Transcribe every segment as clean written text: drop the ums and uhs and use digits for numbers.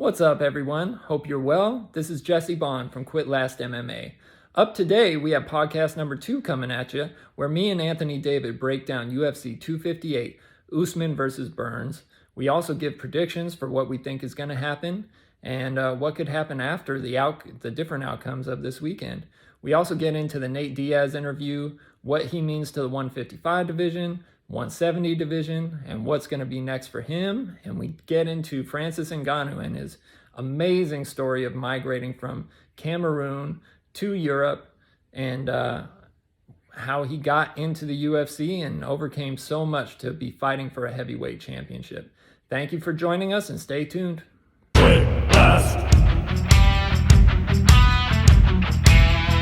What's up, everyone? Hope you're well. This is Jesse Bond from QUITLAST MMA. Up today, we have podcast number 2 coming at you, where me and Anthony David break down UFC 258, Usman versus Burns. We also give predictions for what we think is going to happen and what could happen after the different outcomes of this weekend. We also get into the Nate Diaz interview, what he means to the 155 division, 170 division, and what's going to be next for him. And we get into Francis Ngannou and his amazing story of migrating from Cameroon to Europe and how he got into the UFC and overcame so much to be fighting for a heavyweight championship. Thank you for joining us and stay tuned. Quit last.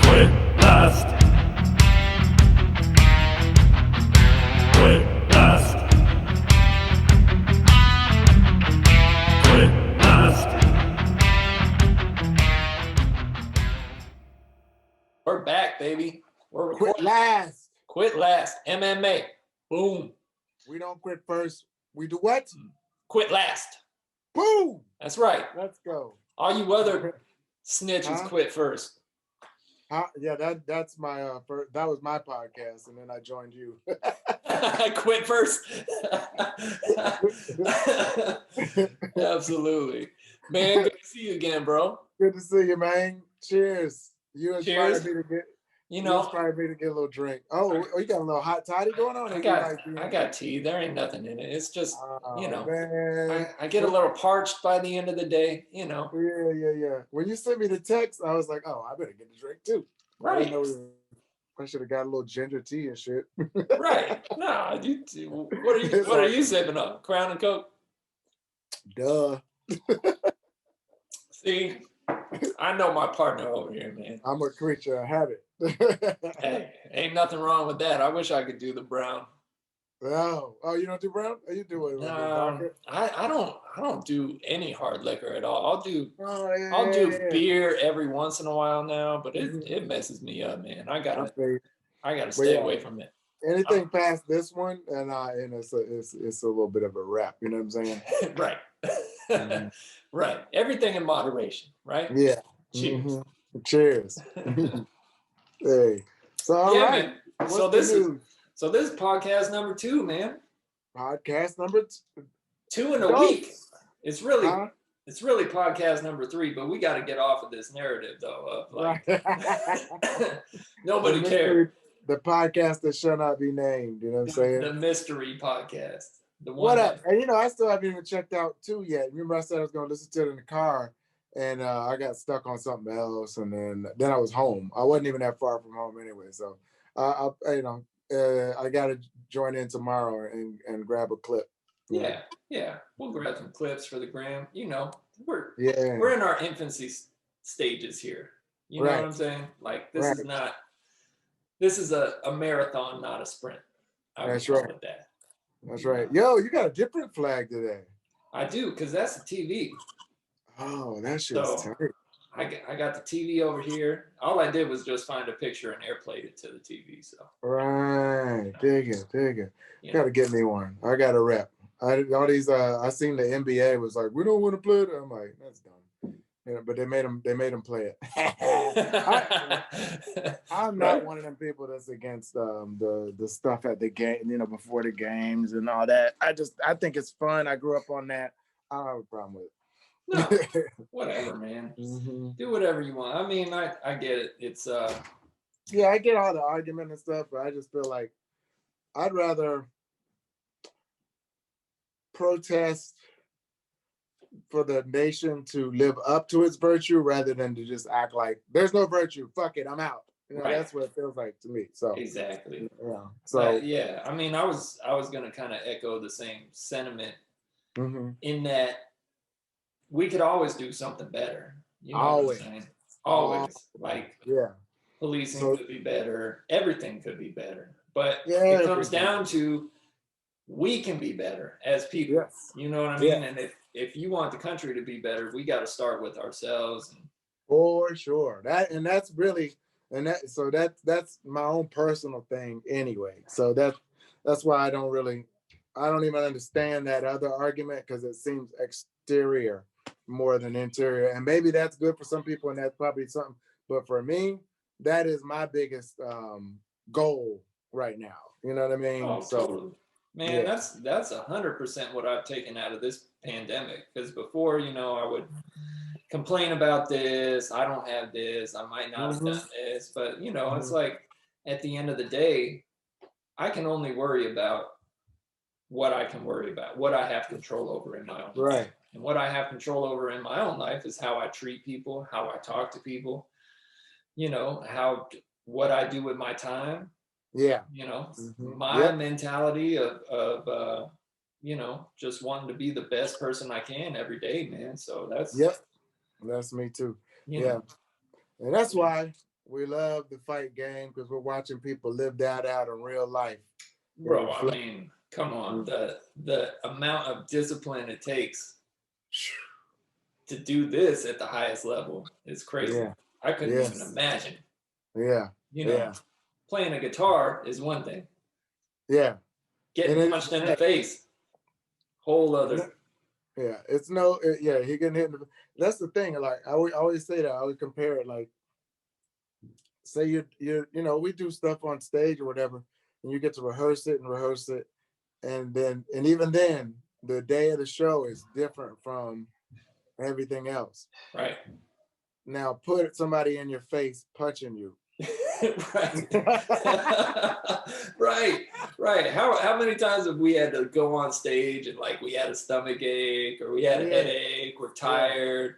Quit last. Quit last. Quit last. We're back, baby. We're Quit recording. last. Quit last. MMA. Boom. We don't quit first. We do what? Quit last. Boom. That's right. Let's go. All you other snitches quit first. Yeah, that's my that was my podcast, and then I joined you. Quit first. Absolutely. Man, good to see you again, bro. Good to see you, man. Cheers. You Cheers. inspired me to get. You You know, inspired me to get a little drink. Oh, you got a little hot toddy going on? I got tea. There ain't nothing in it. It's just, you know, man. I get a little parched by the end of the day, you know. Yeah. When you sent me the text, I was like, oh, I better get a drink too. I Right. didn't know I should have got a little ginger tea and shit. Right. No, what are you sipping on? Crown and Coke? Duh. See, I know my partner over here, man. I'm a creature of habit. Hey, ain't nothing wrong with that. I wish I could do the brown. Oh, you don't do brown? Oh, you do it. I don't do any hard liquor at all. I'll do Yeah. beer every once in a while now, but it messes me up, man. I gotta stay away from it. Anything past this one, and it's a little bit of a wrap. You know what I'm saying? Right. Mhm. Right. Everything in moderation, right? Yeah. Cheers. Mhm. Cheers. Hey. So all Yeah, right. man. What's So the this news? is podcast number 2, man. Podcast number 2 in a Dope. week. It's really Huh? It's really podcast number 3, but we got to get off of this narrative though. Of like, nobody cared. The podcast that shall not be named. You know what I'm saying? The mystery podcast. The one What that- up? And I still haven't even checked out 2 yet. Remember, I said I was going to listen to it in the car, and I got stuck on something else, and then I was home. I wasn't even that far from home anyway, so I got to join in tomorrow and grab a clip. Yeah. We'll grab some clips for the gram. You know, we're Yeah. in our infancy stages here. You know what I'm saying? Like this is a marathon, not a sprint. That's call right. it that. That's right. Yo, you got a different flag today. I do, because that's the TV. Oh, that shit's So, tight. I got the TV over here. All I did was just find a picture and airplay it to the TV. So Right. Dig it. you Got know. to get me one. I got a rep. I seen the NBA was like, we don't want to play it. I'm like, that's dumb. But they made them play it. I'm not one of them people that's against the stuff at the game, before the games and all that. I think it's fun. I grew up on that. I don't have a problem with it. No, whatever, man. Mm-hmm. Do whatever you want. I mean, I get it. It's Yeah, I get all the argument and stuff, but I just feel like I'd rather protest for the nation to live up to its virtue rather than to just act like there's no virtue. Fuck it, I'm out. Right. That's what it feels like to me. So exactly. yeah. So yeah, I mean, I was gonna kind of echo the same sentiment mhm. in that we could always do something better. You know Always. what I'm saying? Always. Like Yeah. policing could be better. Everything could be better. But Yeah, it comes everything. down to we can be better as people. Yes. You know what I mean? Yeah. And if you want the country to be better, we got to start with ourselves. And For sure. That's my own personal thing anyway. So that's why I don't even understand that other argument, because it seems exterior. more than interior. And maybe that's good for some people, and that's probably something. But for me, that is my biggest goal right now. You know what I mean? Oh, So, totally. Man, that's 100% what I've taken out of this pandemic. Because before, I would complain about this. I don't have this. I might not have done this. But, it's like at the end of the day, I can only worry about what I can worry about, what I have control over in my own life. And what I have control over in my own life is how I treat people, how I talk to people, what I do with my time. Yeah. My mentality of just wanting to be the best person I can every day, man. So that's me too. Yeah. And that's why we love the fight game, because we're watching people live that out in real life. Bro, I mean, come on. The amount of discipline it takes to do this at the highest level is crazy. Yeah. I couldn't even imagine. Yeah. Playing a guitar is one thing. Yeah. Getting punched in the face, whole other. Yeah, it's no. He getting hit. That's the thing. Like I always say that. I would compare it. Like, say we do stuff on stage or whatever, and you get to rehearse it, and even then, the day of the show is different from everything else. Right. Now put somebody in your face punching you. Right. How many times have we had to go on stage and like we had a stomach ache or we had a headache, we're tired,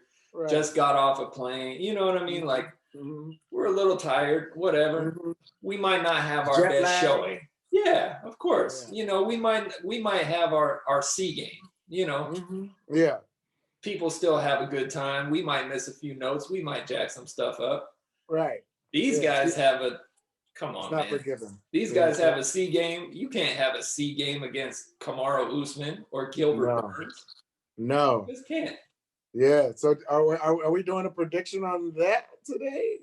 just got off a plane, you know what I mean? Like we're a little tired, whatever. We might not have our best showing. Yeah, of course. We might have our C game, Yeah. People still have a good time. We might miss a few notes. We might jack some stuff up. Right. These guys have come on, man. Forgiven. These guys have a C game. You can't have a C game against Kamaru Usman or Gilbert Burns. No. You just can't. Yeah. So are we doing a prediction on that today?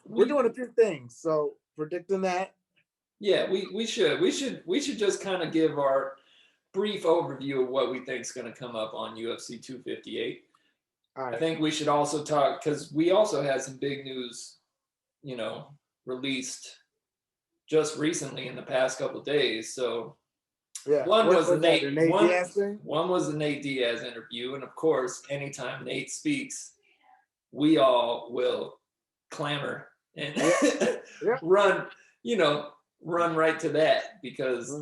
We're doing a few things. So predicting that. Yeah, we should just kind of give our brief overview of what we think is going to come up on UFC 258. Right. I think we should also talk, because we also had some big news, released just recently in the past couple of days. So one was the Nate Diaz thing? One was the Nate Diaz interview, and of course, anytime Nate speaks, we all will clamor and run right to that, because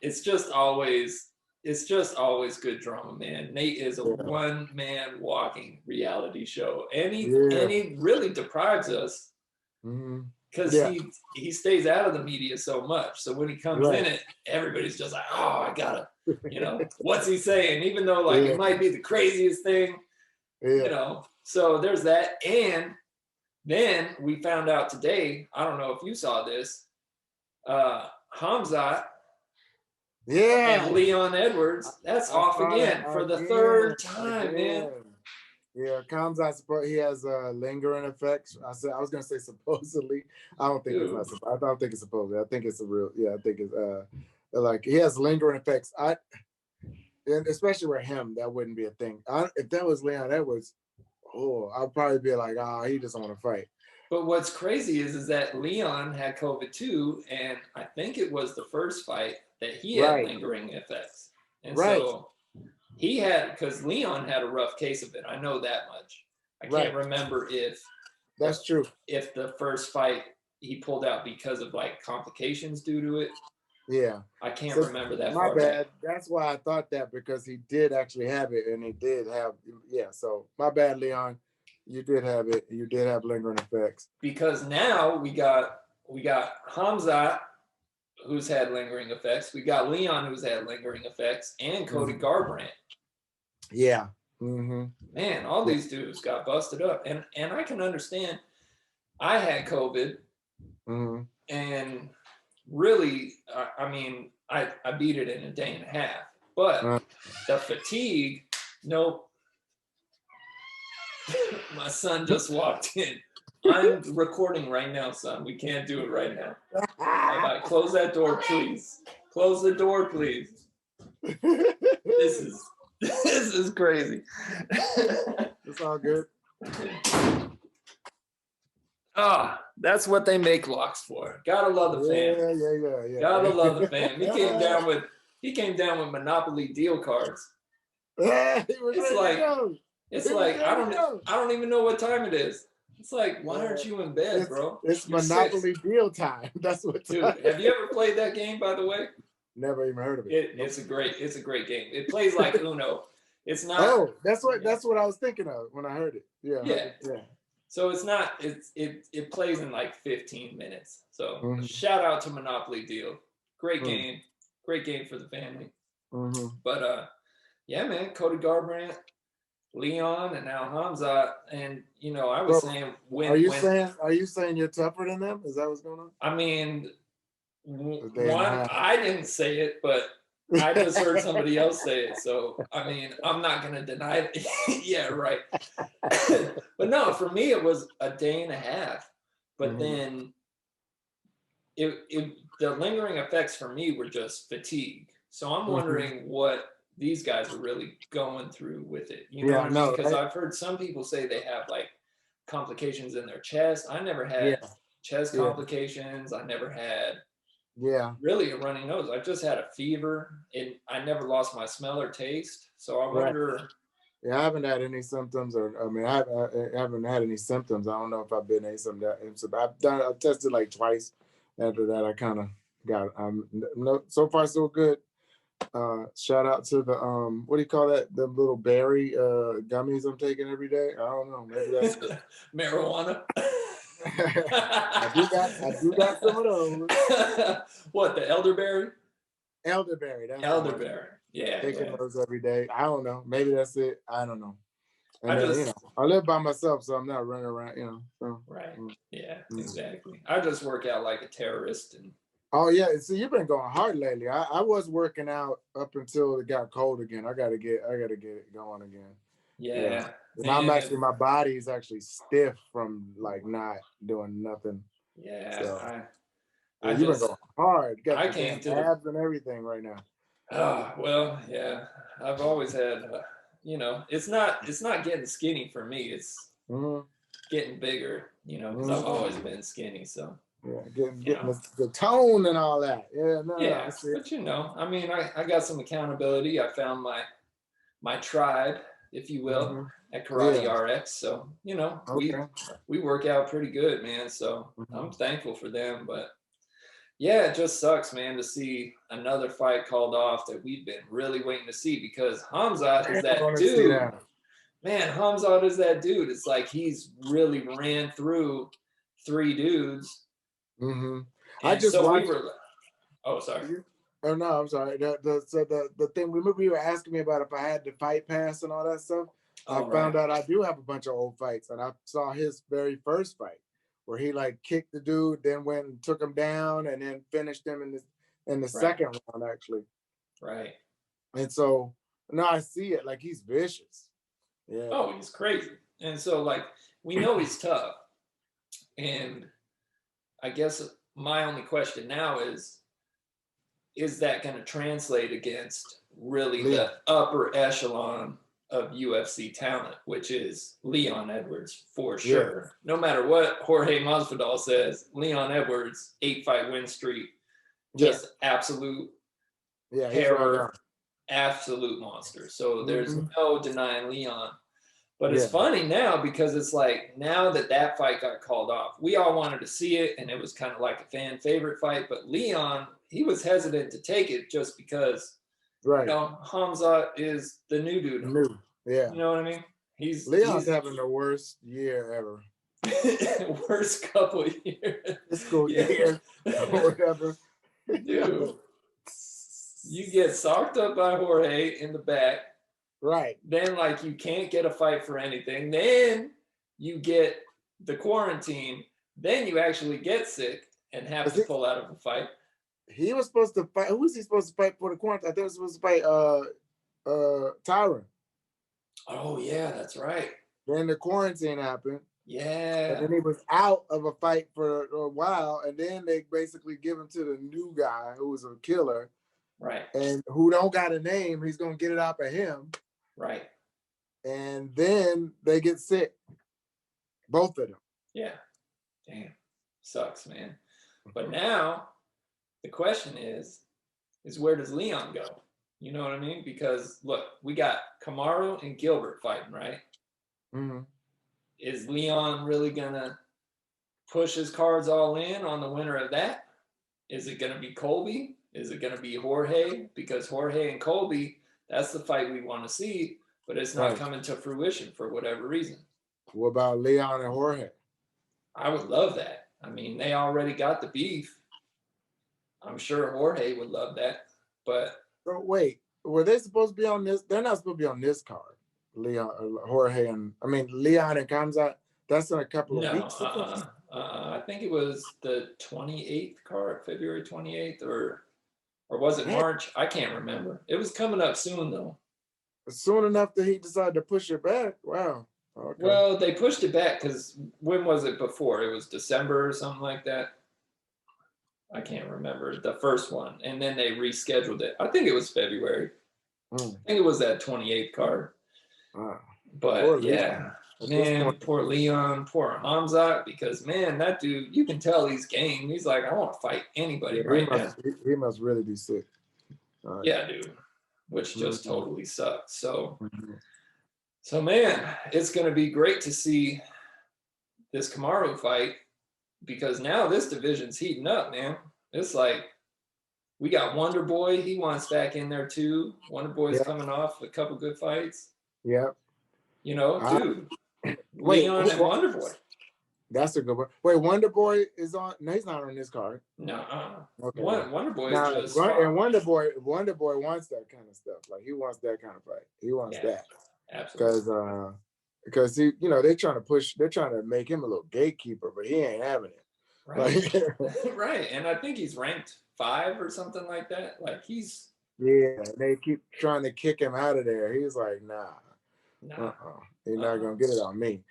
it's just always good drama, man. Nate is a one-man walking reality show, and he really deprives us, because he stays out of the media so much. So when he comes in it, everybody's just like, oh, I gotta, what's he saying? Even though it might be the craziest thing, So there's that, and then we found out today. I don't know if you saw this. Hamzat and Leon Edwards, that's off again for the third time, man. Yeah, Hamzat, he has lingering effects. I was gonna say supposedly. I don't think it's not. I don't think it's supposedly. I think it's a real. Yeah, I think it's like he has lingering effects. And especially with him, that wouldn't be a thing. If that was Leon Edwards, I'd probably be like, he just want to fight. But what's crazy is that Leon had COVID too, and I think it was the first fight that he had lingering effects. And so he had, because Leon had a rough case of it. I know that much. I can't remember if that's true. If the first fight he pulled out because of complications due to it. Yeah. I can't remember that. My bad. That's why I thought that, because he did actually have it, and he did have, so my bad, Leon. You did have it. You did have lingering effects. Because now we got Hamzat, who's had lingering effects. We got Leon, who's had lingering effects, and Cody Garbrandt. Yeah. Man, all these dudes got busted up, and I can understand. I had COVID, and really, I mean, I beat it in a day and a half. But the fatigue, nope. My son just walked in. I'm recording right now, son. We can't do it right now. All right, close that door, please. Close the door, please. This is This is crazy. It's all good. Ah, that's what they make locks for. Gotta love the fam. Yeah. Gotta love the fam. He came down with Monopoly deal cards. It's like I don't even know what time it is. It's like, why aren't you in bed, bro? It's You're Monopoly 6. deal time. That's what. Dude, have you ever played that game, by the way? Never even heard of it. It's a great game. It plays like Uno. It's not. Oh, that's what I was thinking of when I heard it. Yeah. So it's not. It plays in like 15 minutes. So shout out to Monopoly Deal. Great game. Great game for the family. But yeah, man, Cody Garbrandt, Leon, and now Hamzat. And I was saying Are you saying you're tougher than them? Is that what's going on? I mean, I didn't say it, but I just heard somebody else say it. So I mean, I'm not gonna deny it. Yeah, right. But no, for me it was a day and a half. But then the lingering effects for me were just fatigue. So I'm wondering what these guys are really going through with it. You know what I mean? Because I've heard some people say they have like complications in their chest. I never had chest complications. I never had really a runny nose. I just had a fever, and I never lost my smell or taste. So I wonder. Yeah, I haven't had any symptoms, I haven't had any symptoms. I don't know if I've been any symptoms. I've tested like twice. After that, I kind of got. So far so good. Shout out to the what do you call that? The little berry gummies I'm taking every day. I don't know. Maybe that's marijuana. I do got some of those. What, the elderberry? Elderberry. That's elderberry. Yeah. Taking those every day. I don't know. Maybe that's it. I don't know. And I live by myself, so I'm not running around. So. Right. Yeah. Exactly. I just work out like a terrorist and. Oh yeah, see, you've been going hard lately. I was working out up until it got cold again. I gotta get it going again. Yeah. And my body's actually stiff from like not doing nothing. Yeah. So, you've been going hard. You got abs and everything right now. Oh well, yeah. I've always had, it's not getting skinny for me. It's getting bigger. Because I've always been skinny. So. Yeah, getting the tone and all that. But I mean, I got some accountability. I found my tribe, if you will, at Karate RX. So we work out pretty good, man. So I'm thankful for them. But yeah, it just sucks, man, to see another fight called off that we've been really waiting to see, because Hamzat is that dude. Man, Hamzat is that dude. It's like he's really ran through 3 dudes. I just watched. Oh, sorry. Oh no, I'm sorry. The thing we were asking me about if I had the fight pass and all that stuff. I found out I do have a bunch of old fights, and I saw his very first fight where he like kicked the dude, then went and took him down, and then finished him in the second round actually. Right. And so now I see it, like he's vicious. Yeah. Oh, he's crazy. And so like we know he's tough, and I guess my only question now is that going to translate against really the upper echelon of UFC talent, which is Leon Edwards for sure. No matter what Jorge Masvidal says, Leon Edwards 8-fight win streak, just absolute terror, absolute monster. So there's no denying Leon. But it's funny now because it's like now that fight got called off, we all wanted to see it, and it was kind of like a fan favorite fight. But Leon, he was hesitant to take it just because, Hamzat is the new dude. Yeah. You know what I mean? Leon's having the worst year ever. Worst couple of years. Fiscal year or whatever. Dude, you get socked up by Jorge in the back. Right. Then, like, you can't get a fight for anything. Then you get the quarantine. Then you actually get sick and have to pull out of a fight. He was supposed to fight. Who was he supposed to fight for the quarantine? I think he was supposed to fight Tyron. Oh, yeah, that's right. Then the quarantine happened. Yeah. And then he was out of a fight for a while. And then they basically give him to the new guy who was a killer. Right. And who don't got a name. He's going to get it out of him. Right. And then they get sick, both of them. Yeah. Damn. Sucks, man. But now the question is where does Leon go? You know what I mean? Because look, we got Kamaru and Gilbert fighting, right? Mm-hmm. Is Leon really gonna push his cards all in on the winner of that? Is it gonna be Colby? Is it gonna be Jorge? Because Jorge and Colby, that's the fight we want to see, but it's not coming to fruition for whatever reason. What about Leon and Jorge? I would love that. I mean, they already got the beef. I'm sure Jorge would love that, but wait, were they supposed to be on this? They're not supposed to be on this card. Leon, Jorge, and Leon and Kamzat. That's in a couple of weeks. I think it was the 28th card, February 28th, or was it March? I can't remember. It was coming up soon though. Soon enough that he decided to push it back. Wow. Okay. Well, they pushed it back because when was it before? It was December or something like that. I can't remember the first one, and then they rescheduled it. I think it was February. I think it was that 28th card. But poor yeah, man, poor Leon, poor Hamzat, because man, that dude, you can tell he's game. He's like, I want to fight anybody now. He must really be sick. Yeah, dude, which just totally sucks. So, so man, it's gonna be great to see this Kamaru fight because now this division's heating up, man. It's like we got Wonder Boy. He wants back in there too. Wonder Boy's coming off a couple good fights. Yep. You know, dude. Leon and Wonder Boy. That's a good one. Wait, Wonder Boy is on? No, he's not on this card. No. Okay. Wonder Boy is just and Wonder Boy wants that kind of stuff. Like he wants that kind of fight. He wants that. Absolutely. Because he, they're trying to make him a little gatekeeper, but he ain't having it. Right. Right. And I think he's ranked 5 or something like that. Like he's they keep trying to kick him out of there. He's like, nah. He's not gonna get it on me.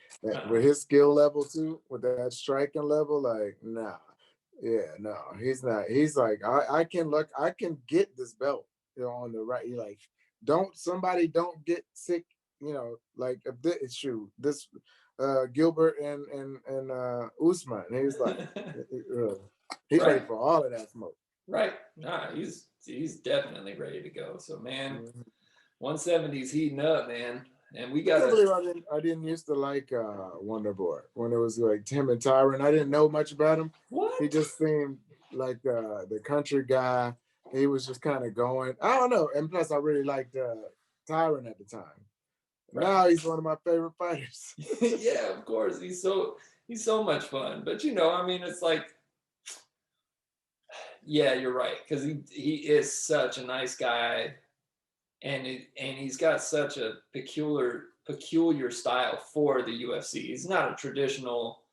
With his skill level too, with that striking level, like nah. Yeah, no, he's not. He's like, I can get this belt, on the right. He like, don't get sick, like this Gilbert and Usman. And he's like, he's ready for all of that smoke. Right. Nah, he's definitely ready to go. So man, 170's heating up, man. And we got. I didn't used to like Wonder Boy when it was like Tim and Tyron. I didn't know much about him. What? He just seemed like the country guy. He was just kind of going. I don't know. And plus, I really liked Tyron at the time. Right. Now he's one of my favorite fighters. Yeah, of course. He's so much fun. But I mean, it's like, yeah, you're right, because he is such a nice guy. And he's got such a peculiar style for the UFC. He's not a traditional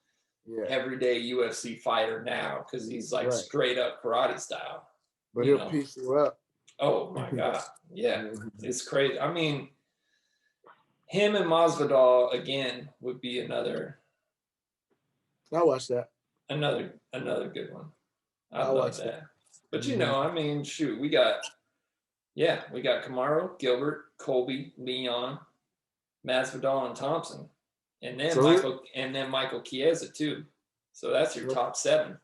everyday UFC fighter now because he's like straight up karate style. But he'll piece you up. Oh my God. Yeah. It's crazy. I mean, him and Masvidal again would be another. I'll watch that. Another good one. I love that. But I mean, shoot, we got Kamaru, Gilbert, Colby, Leon, Masvidal, and Thompson, and then Michael Chiesa too. So that's your top 7.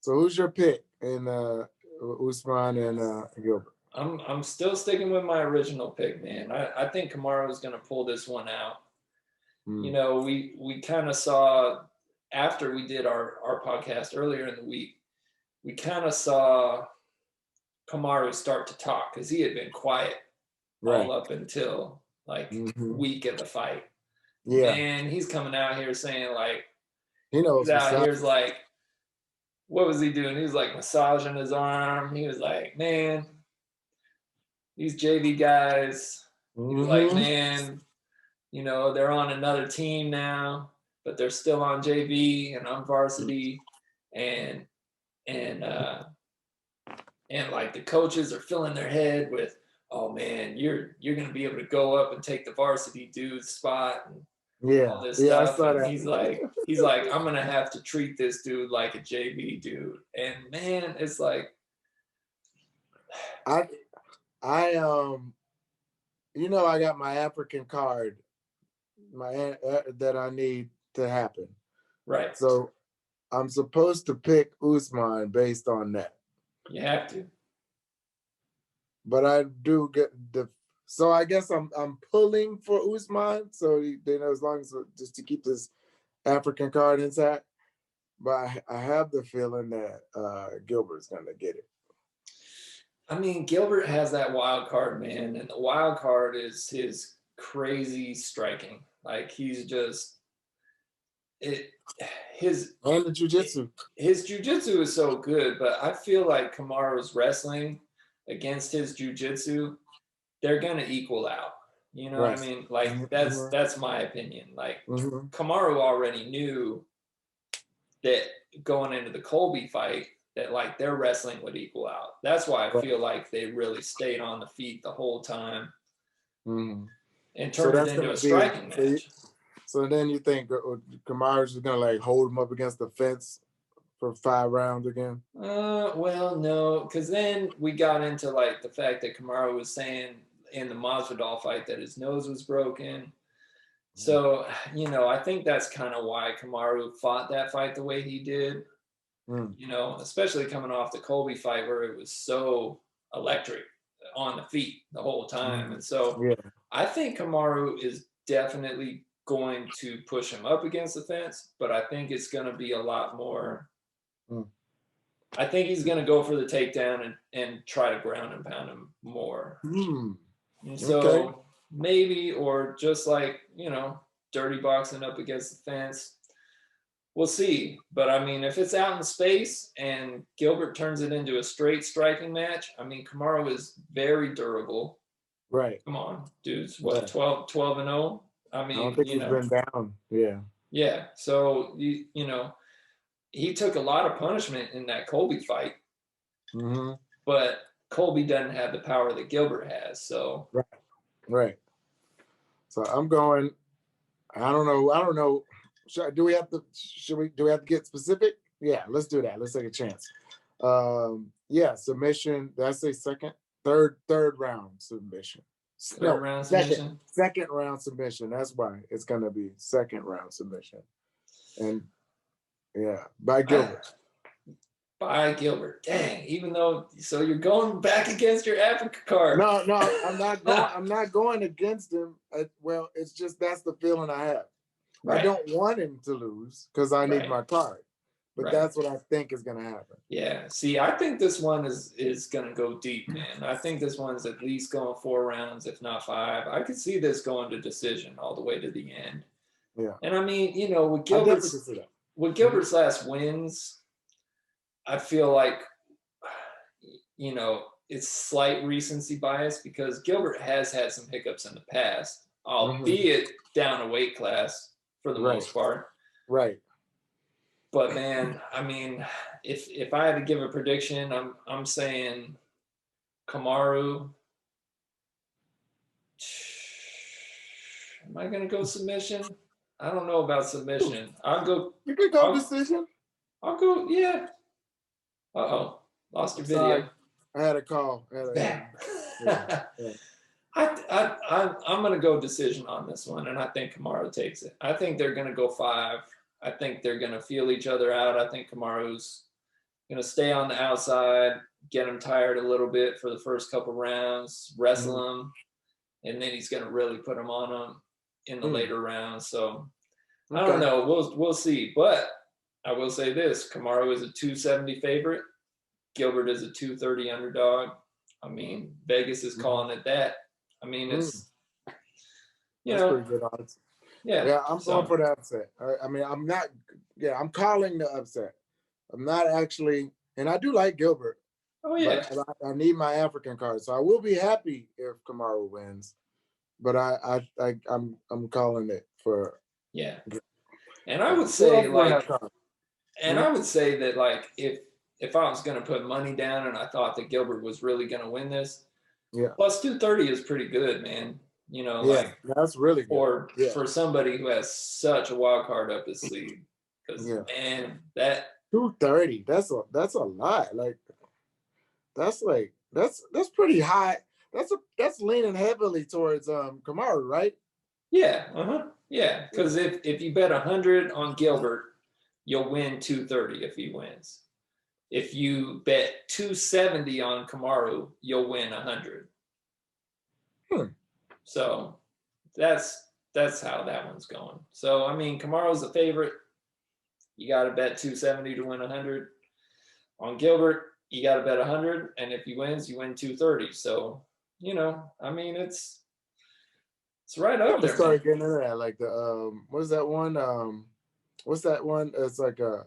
So who's your pick in Usman and Gilbert? I'm still sticking with my original pick, man. I think Kamaru is going to pull this one out. We kind of saw after we did our podcast earlier in the week, we kind of saw Kamaru start to talk because he had been quiet all up until like week of the fight. Yeah, and he's coming out here saying like he knows. He's out here's like, what was he doing? He was like massaging his arm. He was like, man, these JV guys. He was like, man, they're on another team now, but they're still on JV and I'm varsity, and like the coaches are filling their head with, oh man, you're gonna be able to go up and take the varsity dude's spot and all this stuff. And he's like, I'm gonna have to treat this dude like a JV dude. And man, it's like I I got my African card, that I need to happen. Right. So I'm supposed to pick Usman based on that. You have to. But I do get so I guess I'm pulling for Usman. So as long as just to keep this African card intact. But I have the feeling that Gilbert's gonna get it. I mean, Gilbert has that wild card, man, and the wild card is his crazy striking. Like he's just his And the jiu-jitsu. His jiu-jitsu is so good, but I feel like Kamaru's wrestling against his jiu-jitsu, they're gonna equal out. You know what I mean? Like that's my opinion. Like Kamaru already knew that going into the Colby fight that like their wrestling would equal out. That's why I feel like they really stayed on the feet the whole time and turned it into a striking match. So then you think Kamaru's just gonna like hold him up against the fence for 5 rounds again? Well, no, because then we got into like the fact that Kamaru was saying in the Masvidal fight that his nose was broken. So, I think that's kind of why Kamaru fought that fight the way he did. Especially coming off the Colby fight where it was so electric on the feet the whole time. And so I think Kamaru is definitely going to push him up against the fence, but I think it's going to be a lot more. I think he's going to go for the takedown and try to ground and pound him more. And so maybe, or just like, dirty boxing up against the fence. We'll see. But I mean, if it's out in space and Gilbert turns it into a straight striking match, I mean, Kamaru is very durable. Right. Come on, dudes. What, 12-0? I mean, I don't think he's been down. Yeah. Yeah. So, he took a lot of punishment in that Colby fight. But Colby doesn't have the power that Gilbert has. So. Right. So I'm going, I don't know. Do we have to get specific? Yeah, let's do that. Let's take a chance. Submission. Did I say third round submission? Submission. Second round submission. That's why it's gonna be second round submission. And by Gilbert. By Gilbert. Dang. Even though, so you're going back against your Africa card. No, I'm not going. I'm not going against him. It's just that's the feeling I have. Right. I don't want him to lose because I need my card, but that's what I think is going to happen. Yeah. See, I think this one is going to go deep, man. I think this one's at least going 4 rounds, if not 5. I could see this going to decision all the way to the end. Yeah. And I mean, with Gilbert's last wins, I feel like, it's slight recency bias because Gilbert has had some hiccups in the past, albeit down a weight class for the most part. Right. But man, I mean, if I had to give a prediction, I'm saying Kamaru. Am I gonna go submission? I don't know about submission. I'll go. You could go decision. I'll go. Yeah. Lost your video. Sorry. I had a call. I'm going to go decision on this one, and I think Kamaru takes it. I think they're going to go 5. I think they're going to feel each other out. I think Kamaru's going to stay on the outside, get him tired a little bit for the first couple rounds, wrestle him, and then he's going to really put him on him in the later rounds. So I don't know. We'll see. But I will say this. Kamaru is a 270 favorite. Gilbert is a 230 underdog. I mean, Vegas is calling it that. I mean, it's, That's pretty good odds. Yeah. I'm going for the upset. I mean, I'm calling the upset. I'm not actually, and I do like Gilbert. Oh, yeah. I need my African card. So I will be happy if Kamaru wins. But I'm calling it for. Yeah. And I would say, that, if I was going to put money down and I thought that Gilbert was really going to win this, plus 230 is pretty good, man. That's really good. For somebody who has such a wild card up his sleeve. Because, man, that 230, that's a lot. Like, that's pretty high. that's leaning heavily towards Kamaru, right? Yeah, yeah. Because if you bet 100 on Gilbert, you'll win 230 if he wins. If you bet 270 on Kamaru, you'll win 100. So that's how that one's going. So I mean, Kamaru's the favorite. You got to bet 270 to win 100. On Gilbert, you got to bet 100, and if he wins, you win 230. So I mean, it's right up there. Started getting into that, like the what's that one? What's that one? It's like a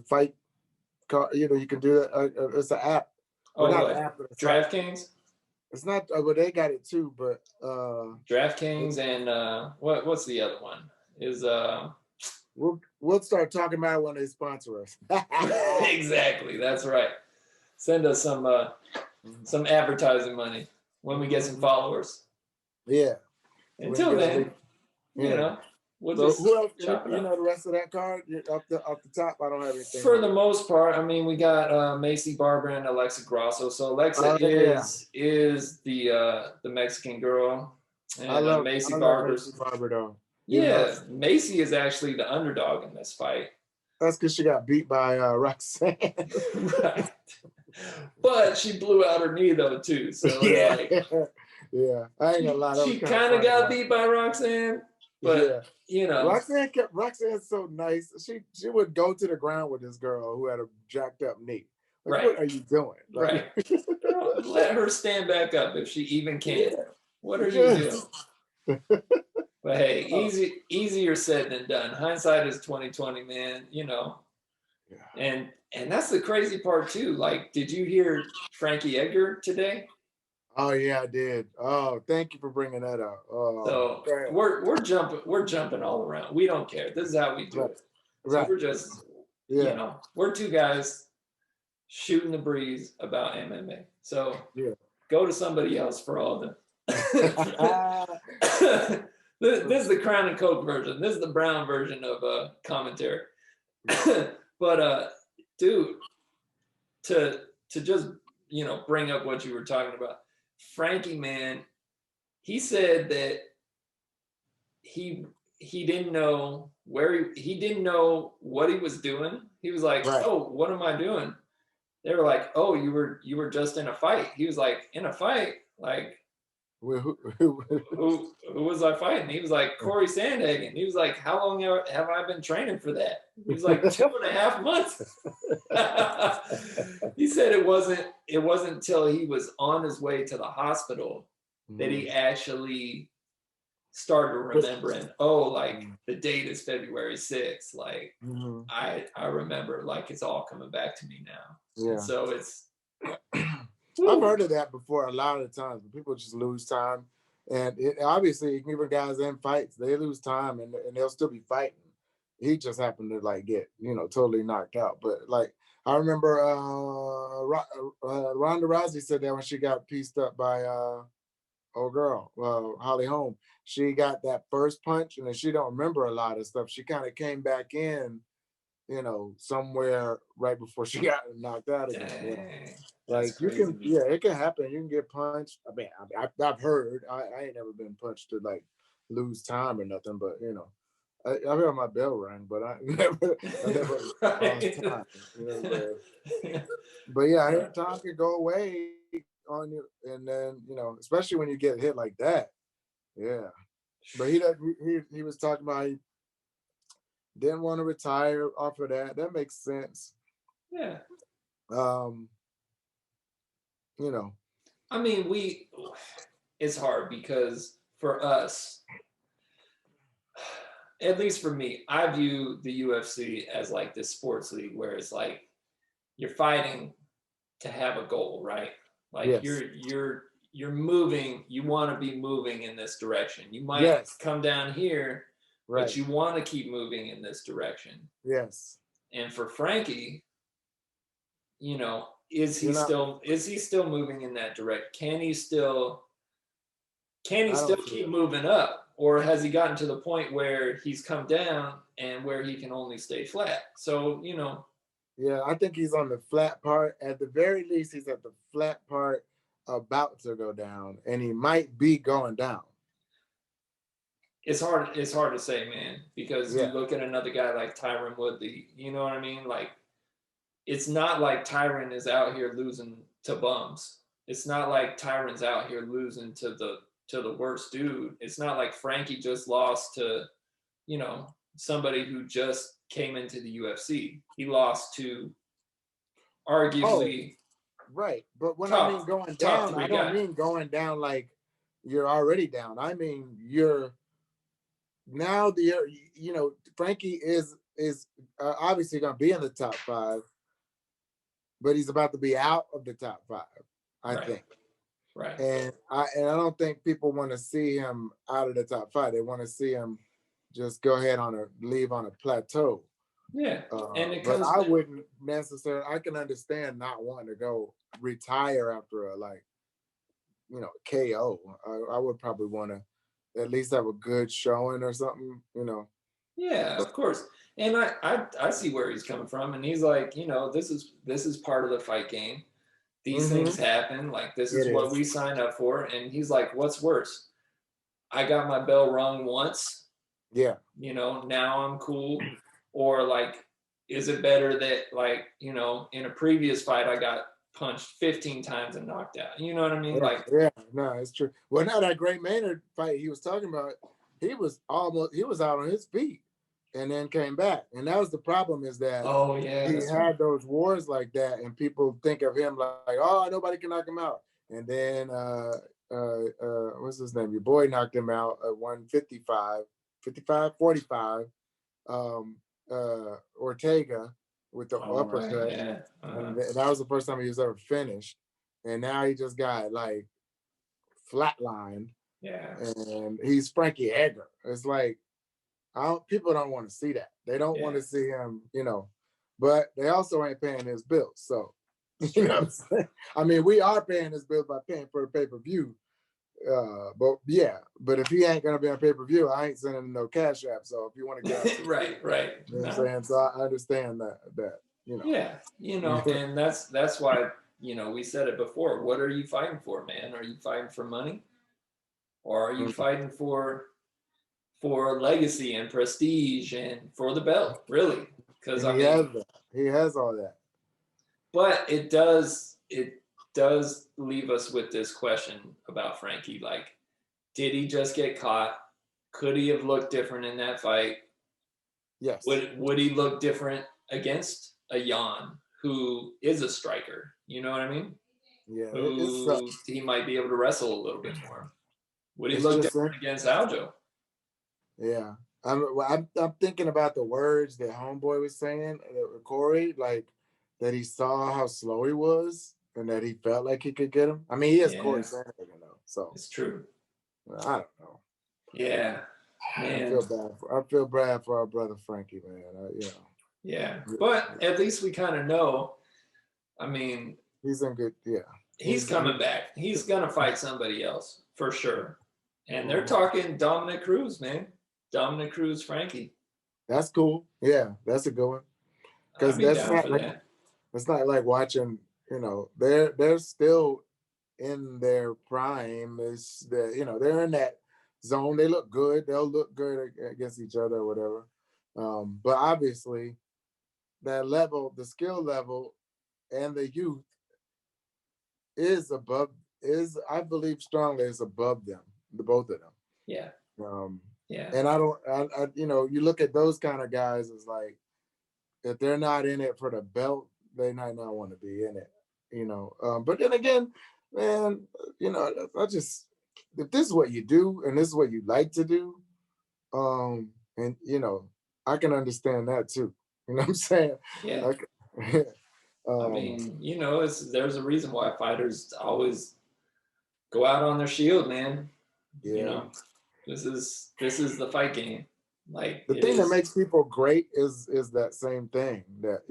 fight car. You can do that. It's an app. Oh, not an app. DraftKings. It's not, but they got it too. But DraftKings and what's the other one? Is we'll start talking about it when they sponsor us. Exactly, that's right. Send us some advertising money when we get some followers. Yeah. Until then, we'll just who else? chop it up. The rest of that card off the top. I don't have anything. For the most part, I mean, we got Macy Barber and Alexa Grasso. So Alexa is the Mexican girl, and I love Macy Barber though. Yeah, Macy is actually the underdog in this fight. That's because she got beat by Roxanne. Right. But she blew out her knee though too. So yeah, I ain't gonna lie. She kind of got beat by Roxanne, but Roxanne's so nice. She would go to the ground with this girl who had a jacked up knee. Like, what are you doing? Right. Let her stand back up if she even can. Yeah. What are you doing? But hey, easier said than done. Hindsight is 20/20, man. Yeah. And that's the crazy part too. Like, did you hear Frankie Edgar today? Oh yeah, I did. Oh, thank you for bringing that up. Oh, so we're jumping all around. We don't care. This is how we do it. So we're just we're two guys shooting the breeze about MMA. So go to somebody else for all the. This is the Crown and Coke version. This is the brown version of commentary. But dude, to just bring up what you were talking about, Frankie, man, he said that he didn't know he didn't know what he was doing. He was like, "Oh, what am I doing?" They were like, "Oh, you were just in a fight." He was like, "In a fight? Like who was I fighting?" He was like, "Corey Sandhagen." He was like, "How long have I been training for that?" He was like, 2.5 months. He said it wasn't until he was on his way to the hospital that he actually started remembering, the date is February 6th. Like, I remember, like, it's all coming back to me now. Yeah. And so it's I've heard of that before a lot of times. People just lose time. And obviously, even guys in fights, they lose time and they'll still be fighting. He just happened to get totally knocked out. But like I remember Ronda Rousey said that when she got pieced up by Holly Holm. She got that first punch and then she don't remember a lot of stuff. She kind of came back in, somewhere right before she got knocked out again. Like you can, it can happen. You can get punched. I mean, I've heard. I ain't never been punched to like lose time or nothing, but I heard my bell rang, but I never lost time. But yeah, I heard time can go away on you, and then especially when you get hit like that. Yeah, but he was talking about he didn't want to retire off of that. That makes sense. Yeah. I mean, it's hard because for us, at least for me, I view the UFC as like this sports league where it's like you're fighting to have a goal, right? Like you're moving, you want to be moving in this direction. You might come down here, but you want to keep moving in this direction. Yes. And for Frankie, is he still moving in that direction? Can he still keep moving up? Or has he gotten to the point where he's come down and where he can only stay flat? So, Yeah, I think he's on the flat part. At the very least, he's at the flat part about to go down, and he might be going down. It's hard. It's hard to say, man, because you Yeah. look at another guy like Tyron Woodley. You know what I mean? Like, it's not like Tyron is out here losing to bums. It's not like Tyron's out here losing to the worst dude. It's not like Frankie just lost to, you know, somebody who just came into the UFC. He lost to arguably Right. But when I top mean going top down, three I don't guy. mean going down like you're already down. I mean you're now Frankie is obviously going to be in the top 5, but he's about to be out of the top 5, I Right. think. Right. And I don't think people want to see him out of the top 5. They want to see him just go ahead leave on a plateau. Yeah. And it But comes. I wouldn't necessarily. I can understand not wanting to go retire after a KO. I would probably want to at least have a good showing or something. Yeah, of course. And I see where he's coming from, and he's like, this is part of the fight game. These things happen. Like, this is It what is. we signed up for. And he's like, what's worse? I got my bell rung once. Yeah. Now I'm cool. Or like, is it better that, like, in a previous fight I got punched 15 times and knocked out? You know what I mean? Yeah, no, it's true. Well, now that Gray Maynard fight he was talking about, he was out on his feet and then came back. And that was the problem, is that oh yeah, he that's had right. those wars like that, and people think of him like, oh, nobody can knock him out. And then what's his name? Your boy knocked him out at 155, 45. Ortega with the uppercut. Right, yeah. And that was the first time he was ever finished. And now he just got like flatlined. Yeah. And he's Frankie Edgar. It's like people don't want to see that. They don't want to see him, but they also ain't paying his bills. So you know what I'm saying? I mean, we are paying his bills by paying for the pay-per-view. But if he ain't gonna be on pay-per-view, I ain't sending him no cash app. So if you want to get right. you know what I'm saying? So I understand that. Yeah, and that's why, we said it before. What are you fighting for, man? Are you fighting for money? Or are you fighting for legacy and prestige and for the belt, really? Because he has that. He has all that. But it does leave us with this question about Frankie. Like, did he just get caught? Could he have looked different in that fight? Yes. Would he look different against a Jan who is a striker? You know what I mean? Yeah. Who he might be able to wrestle a little bit more. Would he look different against Aljo? Yeah. I'm thinking about the words that Homeboy was saying, Corey, like that he saw how slow he was and that he felt like he could get him. I mean, he has Corey Sandhagen, so it's true. I don't know. Yeah, man. I feel bad for our brother Frankie, man. Yeah, but at least we kind of know. I mean, he's in good. Yeah, he's coming back. He's gonna fight somebody else for sure. And they're talking Dominic Cruz, man. Dominic Cruz, Frankie. That's cool. Yeah, that's a good one. Because that's not like watching. They're still in their prime. They're in that zone. They look good. They'll look good against each other or whatever. But obviously, that level, the skill level, and the youth I believe strongly is above them, the both of them. Yeah. Yeah. And you look at those kind of guys as like, if they're not in it for the belt, they might not want to be in it, But then again, man, if this is what you do and this is what you like to do, and I can understand that too. You know what I'm saying? Yeah. I mean, there's a reason why fighters always go out on their shield, man. Yeah. This is the fight game. Like, the thing that makes people great is that same thing that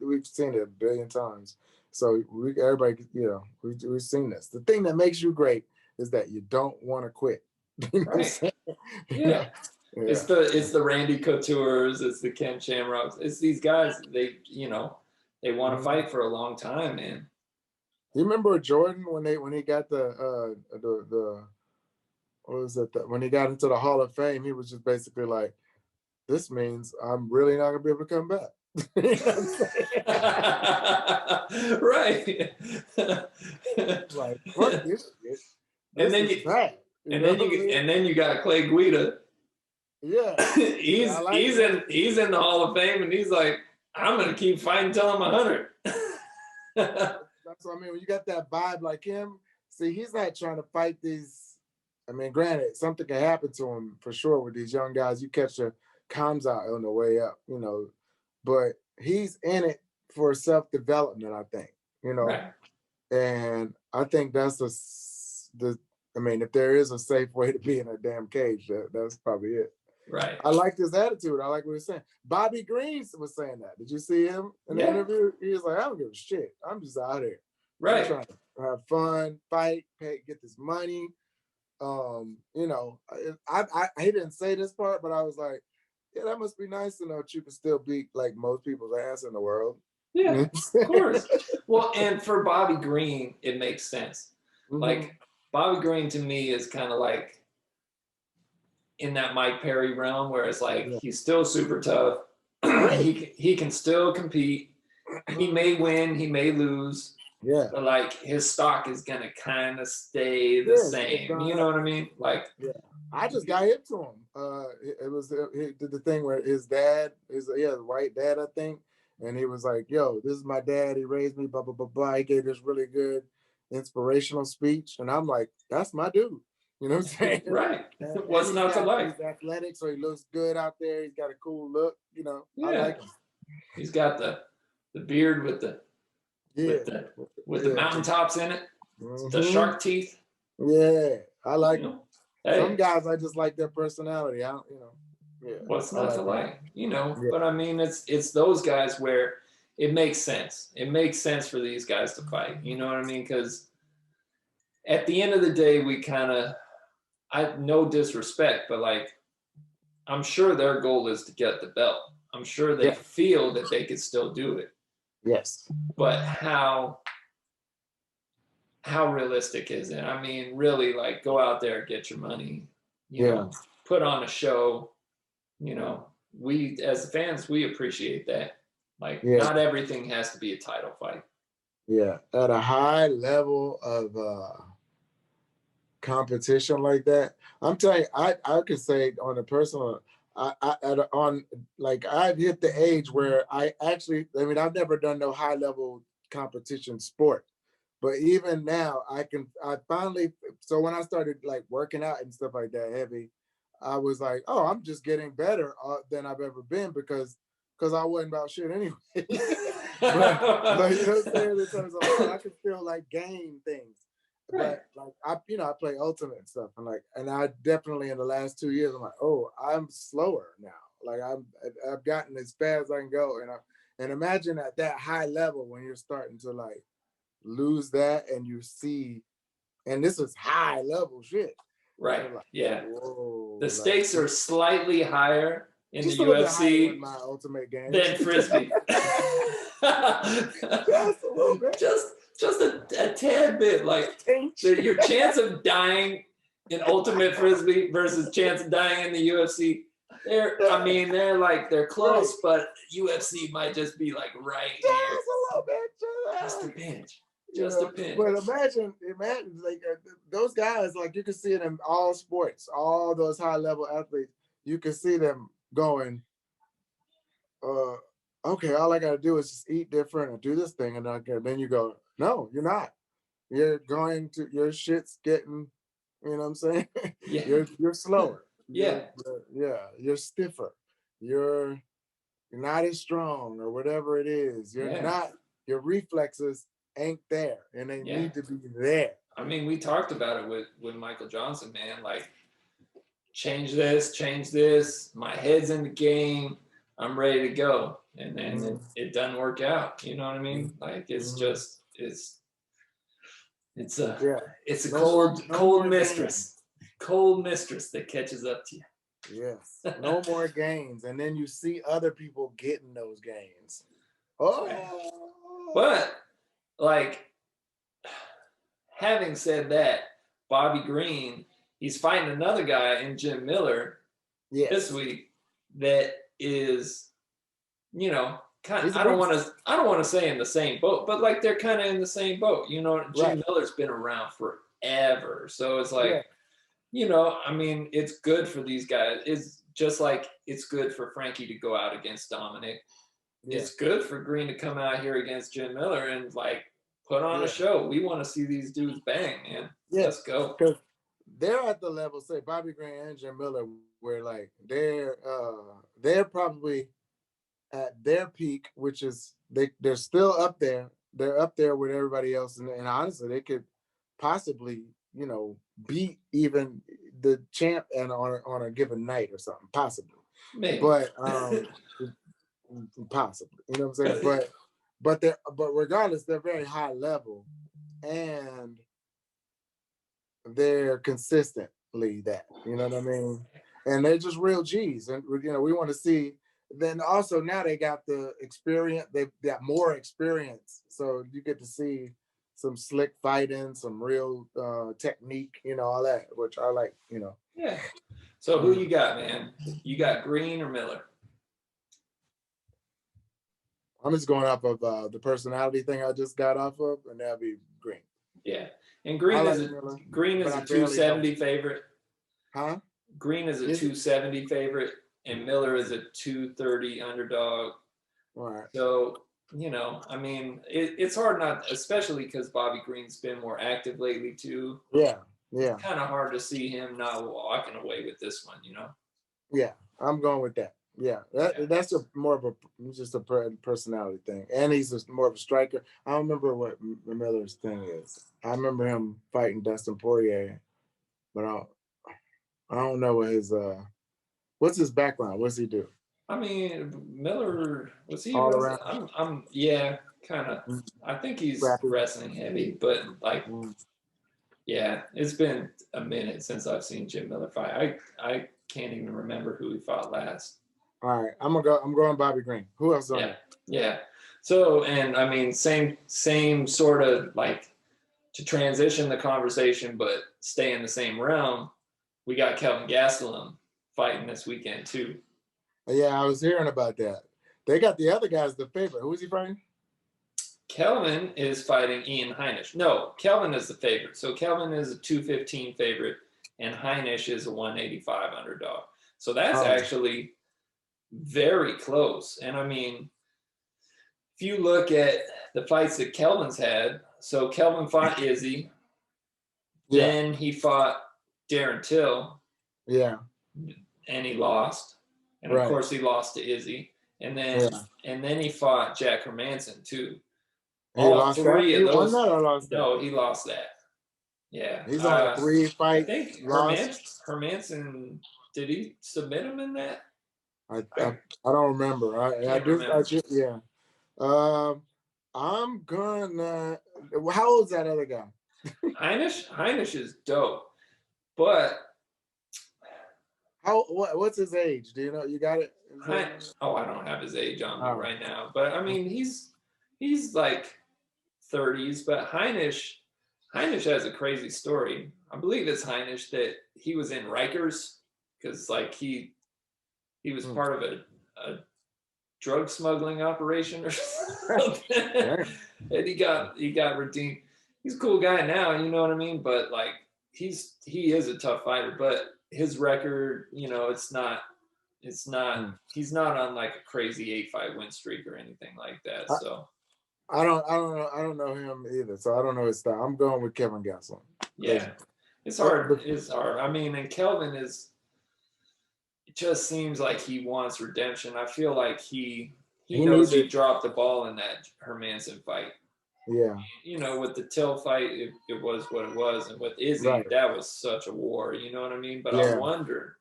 we've seen it a billion times. So everybody, we've seen this. The thing that makes you great is that you don't want to quit. Right. Yeah. It's the Randy Coutures, it's the Ken Shamrocks, it's these guys. They want to fight for a long time, man. You remember Jordan when he got the what was it when he got into the Hall of Fame? He was just basically like, "This means I'm really not gonna be able to come back." You know what I'm saying? Right. Like, fuck this shit. And This then is bad. You and know then what I you mean? and then you got Clay Guida. Yeah. Yeah, I like he's him. he's in the Hall of Fame, and he's like, I'm gonna keep fighting till I'm 100. That's what I mean. When you got that vibe like him, see, he's not trying to fight these. I mean, granted, something can happen to him for sure with these young guys. You catch your comms out on the way up, you know, but he's in it for self-development, I think, you know, Right. and I think that's I mean, if there is a safe way to be in a damn cage, that's probably it. Right. I like his attitude. I like what he's saying. Bobby Green was saying that. Did you see him in the interview? He was like, I don't give a shit. I'm just out here. Right. I'm trying to have fun, fight, get this money. You know, he didn't say this part, but I was like, yeah, that must be nice to know that you can still beat like most people's ass in the world. Yeah, of course. Well, and for Bobby Green, it makes sense. Mm-hmm. Like Bobby Green to me is kind of like in that Mike Perry realm where it's like he's still super tough. he can still compete. He may win, he may lose. Yeah. But like his stock is gonna kind of stay the same. You know what I mean? Like I just got hip to him. It was he did the thing where his dad, his white dad, I think, and he was like, "Yo, this is my dad. He raised me." Blah blah blah blah. He gave this really good inspirational speech, and I'm like, "That's my dude." You know what I'm saying? Right. What's not to like? He's athletic, so he looks good out there. He's got a cool look. You know, I like him. He's got the beard with the the mountaintops in it, the shark teeth. Yeah, I like him. Hey, some guys, I just like their personality. What's not to like? You know, but I mean, it's those guys where it makes sense. It makes sense for these guys to fight. You know what I mean? Because at the end of the day, we kind of, no disrespect, but like, I'm sure their goal is to get the belt. I'm sure they feel that they could still do it. Yes. But how realistic is it? I mean, really, like, go out there, get your money, you know, put on a show. You know, we as fans, we appreciate that. Like, not everything has to be a title fight. Yeah, at a high level of competition like that, I'm telling you, I could say on a personal, I've hit the age where I've never done no high level competition sport, but even now I finally, so when I started like working out and stuff like that heavy, I was like, oh, I'm just getting better than I've ever been because I wasn't about shit anyway. but you know what I'm saying? In terms of I can still like gain things. But like I play ultimate and stuff, and I definitely in the last 2 years I'm like, oh, I'm slower now. Like I've gotten as fast as I can go, and imagine at that high level when you're starting to like lose that, and you see, and this is high level shit. Right. Like, yeah. Whoa, the stakes are slightly higher in the UFC my ultimate game than frisbee. Just a little bit. Just a tad bit, like your chance of dying in ultimate frisbee versus chance of dying in the UFC. They're close, but UFC might just be like right here. Just a little bit, just a pinch. Just a pinch. But imagine like those guys, like you can see it in all sports, all those high level athletes. You can see them going, okay, all I got to do is just eat different and do this thing, and then you go, no, you're not. Your shit's getting, you know what I'm saying? Yeah. You're slower. Yeah. You're stiffer. You're not as strong or whatever it is. You're not. Your reflexes ain't there, and they need to be there. I mean, we talked about it with Michael Johnson, man. Like, change this. My head's in the game. I'm ready to go. And then it doesn't work out. You know what I mean? Like, it's just, it's a cold mistress. Cold mistress that catches up to you. Yes. No more gains. And then you see other people getting those gains. Oh. But, like, having said that, Bobby Green, he's fighting another guy in Jim Miller this week that is, you know, kind of, I don't want to say in the same boat, but like they're kind of in the same boat. You know, Jim Miller's been around forever, so it's like, you know, I mean, it's good for these guys. It's just like it's good for Frankie to go out against Dominic. It's good for Green to come out here against Jim Miller and like put on a show. We want to see these dudes bang, man. Let's go. Because they're at the level, say Bobby Green and Jim Miller, where like they're probably at their peak, which is they're still up there. They're up there with everybody else, and honestly, they could possibly, you know, beat even the champ and on a given night or something, possibly. Maybe. But possibly, you know what I'm saying? but regardless, they're very high level, and they're consistently that, you know what I mean? And they're just real G's, and you know, we want to see. Then also now they got the experience, they've got more experience, so you get to see some slick fighting, some real technique, you know, all that, which I like, you know. Yeah. So who you got, man? You got Green or Miller? I'm just going off of the personality thing I just got off of, and that'll be Green. Yeah, and Green is a 270 favorite. Huh? Green is a 270 favorite, and Miller is a 230 underdog. All right. So, you know, I mean, it's hard not, especially because Bobby Green's been more active lately too. Yeah. It's kind of hard to see him not walking away with this one, you know. Yeah, I'm going with that. Yeah, that's more of a personality thing, and he's just more of a striker. I don't remember what Miller's thing is. I remember him fighting Dustin Poirier, but I don't know what what's his background. What's he do? I mean, Miller, was he all around? I'm kind of. I think he's wrestling heavy, but like, yeah, it's been a minute since I've seen Jim Miller fight. I can't even remember who he fought last. All right, I'm going Bobby Green. Who else on it? Yeah. So, and I mean, same sort of like, to transition the conversation, but stay in the same realm. We got Kelvin Gastelum fighting this weekend too. Yeah, I was hearing about that. They got the other guys the favorite. Who is he fighting? Kelvin is fighting Ian Heinisch. No, Kelvin is the favorite. So Kelvin is a 215 favorite, and Heinisch is a 185 underdog. So that's actually very close. And I mean, if you look at the fights that Kelvin's had, so Kelvin fought Izzy, then he fought Darren Till, and he lost, and of course he lost to Izzy, and then he fought Jack Hermanson too. All three of those. No, he lost that. Yeah, he's on a 3-fight. I think Hermanson, did he submit him in that? I don't remember. I do. Yeah. I'm gonna. How old is that other guy? Heinisch is dope, but what's his age? Do you know? You got it? I don't have his age on me right now, but I mean he's like 30s, but Heinisch has a crazy story. I believe it's Heinisch that he was in Rikers because like he was part of a drug smuggling operation or something. And he got redeemed. He's a cool guy now, you know what I mean? But like he is a tough fighter, but his record, you know, it's not he's not on like a crazy 8-fight win streak or anything like that. So I don't know him either. So I don't know his style. I'm going with Kelvin Gastelum. Yeah. It's hard. It's hard. I mean, and Kelvin it just seems like he wants redemption. I feel like he knows he dropped the ball in that Hermanson fight. Yeah. You know, with the Till fight, it was what it was. And with Izzy, that was such a war. You know what I mean? But I wonder.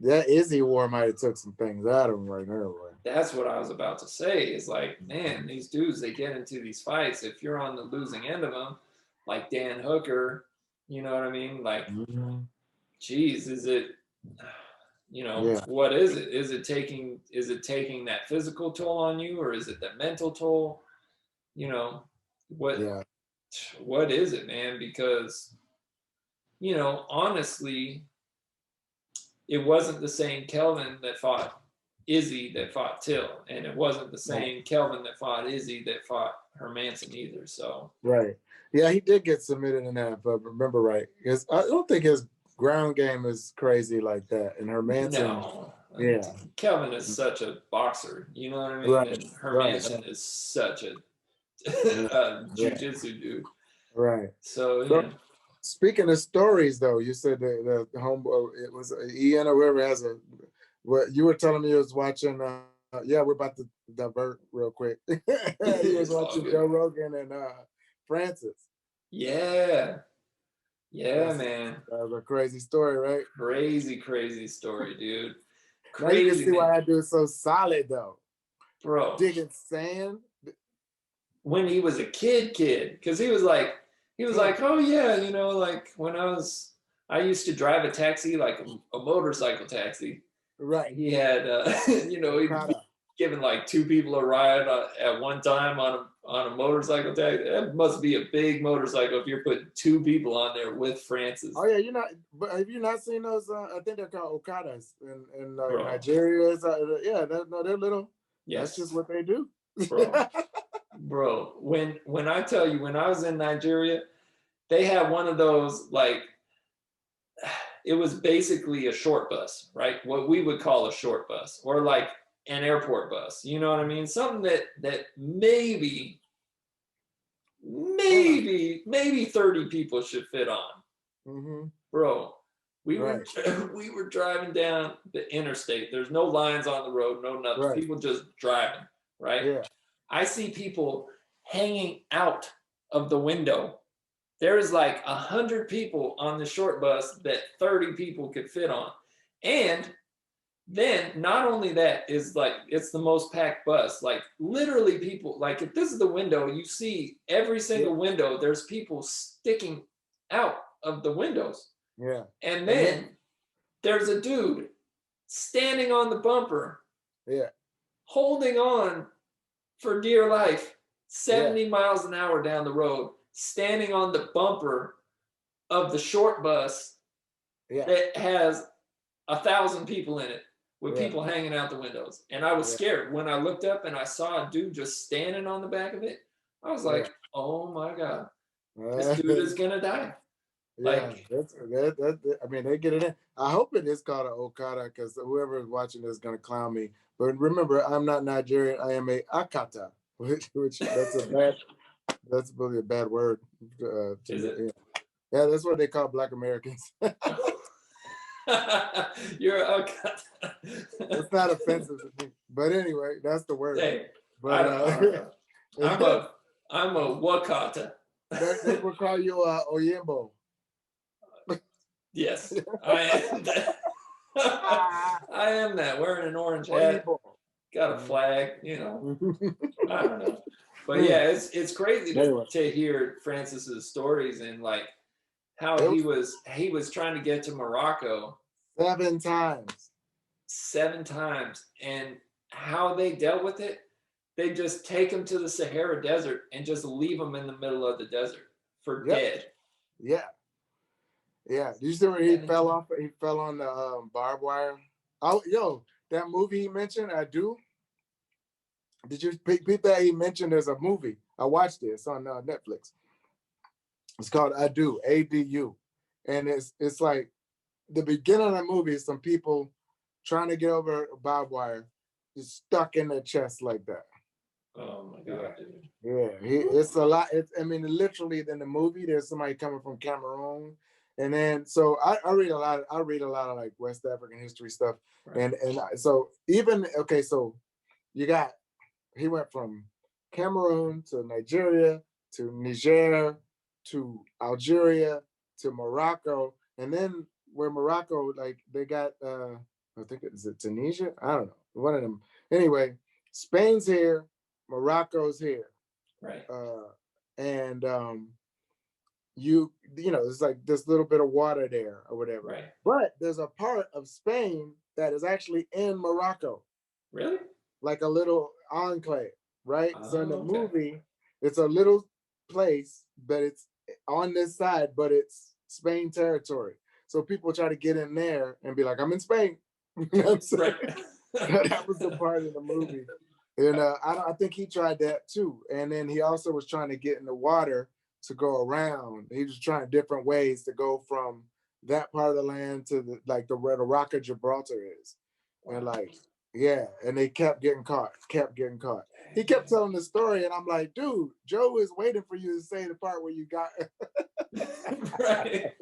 That Izzy war might have took some things out of him right there. That's what I was about to say. Is like, man, these dudes, they get into these fights. If you're on the losing end of them, like Dan Hooker, you know what I mean? Like, geez, is it... You know, what is it? Is it taking that physical toll on you, or is it the mental toll? You know, what? what is it, man? Because, honestly, it wasn't the same Kelvin that fought Izzy that fought Till, and it wasn't the same Kelvin that fought Izzy that fought Hermanson either. So right, yeah, he did get submitted in that, but remember right, because I don't think his ground game is crazy like that. And Hermanson, no, yeah, Kelvin is such a boxer, you know what I mean? right, And right, Hermanson is such a yeah, yeah, jiu-jitsu dude. right. So So, yeah, speaking of stories, though, you said the homeboy, it was Ian or whoever has a. What you were telling me, you was watching. Yeah, we're about to divert real quick. You was it's all watching good. Joe Rogan and Francis. Yeah, That's man. that was a crazy story, right? Crazy story, dude. Now you can Crazy, see why man. I do it so solid, though. Bro, Digging sand. when he was a kid, because he was like, oh yeah, like when I used to drive a taxi, like a motorcycle taxi. Right. He had, he'd be giving like two people a ride at one time on a motorcycle taxi. That must be a big motorcycle if you're putting two people on there with Francis. Oh yeah, but have you not seen those? I think they're called Okadas in Bro. Nigeria. Yeah, they're little. Yes. That's just what they do. Bro, when I tell you, when I was in Nigeria, they had one of those, like, it was basically a short bus, right? What we would call a short bus, or like an airport bus. You know what I mean? Something that maybe 30 people should fit on. Mm-hmm. Bro, we were driving down the interstate. There's no lines on the road, no nothing. Right. People just driving, right? Yeah. I see people hanging out of the window. There is like 100 people on the short bus that 30 people could fit on. And then not only that is like, it's the most packed bus. Like literally people, like if this is the window, you see every single window, there's people sticking out of the windows. Yeah. And then there's a dude standing on the bumper. Yeah. Holding on for dear life, 70 miles an hour down the road, standing on the bumper of the short bus that has 1,000 people in it with people hanging out the windows. And I was scared. When I looked up and I saw a dude just standing on the back of it, I was like, oh my God, this dude is going to die. Like, I mean, they get it in. I hope it is called an Okada because whoever is watching this is going to clown me. But remember, I'm not Nigerian. I am a Akata, which that's really a bad word. Is it? Yeah, that's what they call Black Americans. You're a Akata. It's not offensive to me, but anyway, that's the word. Hey, but I'm a Wakata. They will call you Oyembo. Yes, I am that. I am that. Wearing an orange hat, got a flag, I don't know. But yeah, it's crazy to hear Francis's stories and like how he was trying to get to Morocco 7 times. 7 times, and how they dealt with it. They just take him to the Sahara Desert and just leave him in the middle of the desert for dead. Yeah. Yeah. Did you see where he fell off? He fell on the barbed wire. Oh, that movie he mentioned, I Do. Did you peep that? He mentioned there's a movie. I watched it. It's on Netflix. It's called I Do, ADU. And it's like the beginning of the movie is some people trying to get over a barbed wire, just stuck in their chest like that. Oh my God, dude. Yeah, it's a lot. Literally in the movie, there's somebody coming from Cameroon, and then so I read a lot. I read a lot of like West African history stuff, and so even so he went from Cameroon to Nigeria to Niger to Algeria to Morocco, and then where Morocco, like they got I think is it Tunisia? I don't know, one of them. Anyway, Spain's here. Morocco's here, right? And there's like this little bit of water there or whatever, right? But there's a part of Spain that is actually in Morocco, really, like a little enclave, right? So in the movie, it's a little place, but it's on this side, but it's Spain territory. So people try to get in there and be like, I'm in Spain. You know what I'm saying? That was the part of the movie. And I think he tried that too. And then he also was trying to get in the water to go around. He was trying different ways to go from that part of the land to where the Rock of Gibraltar is. And like, yeah, and they kept getting caught. He kept telling the story, and I'm like, dude, Joe is waiting for you to say the part where you got. Right.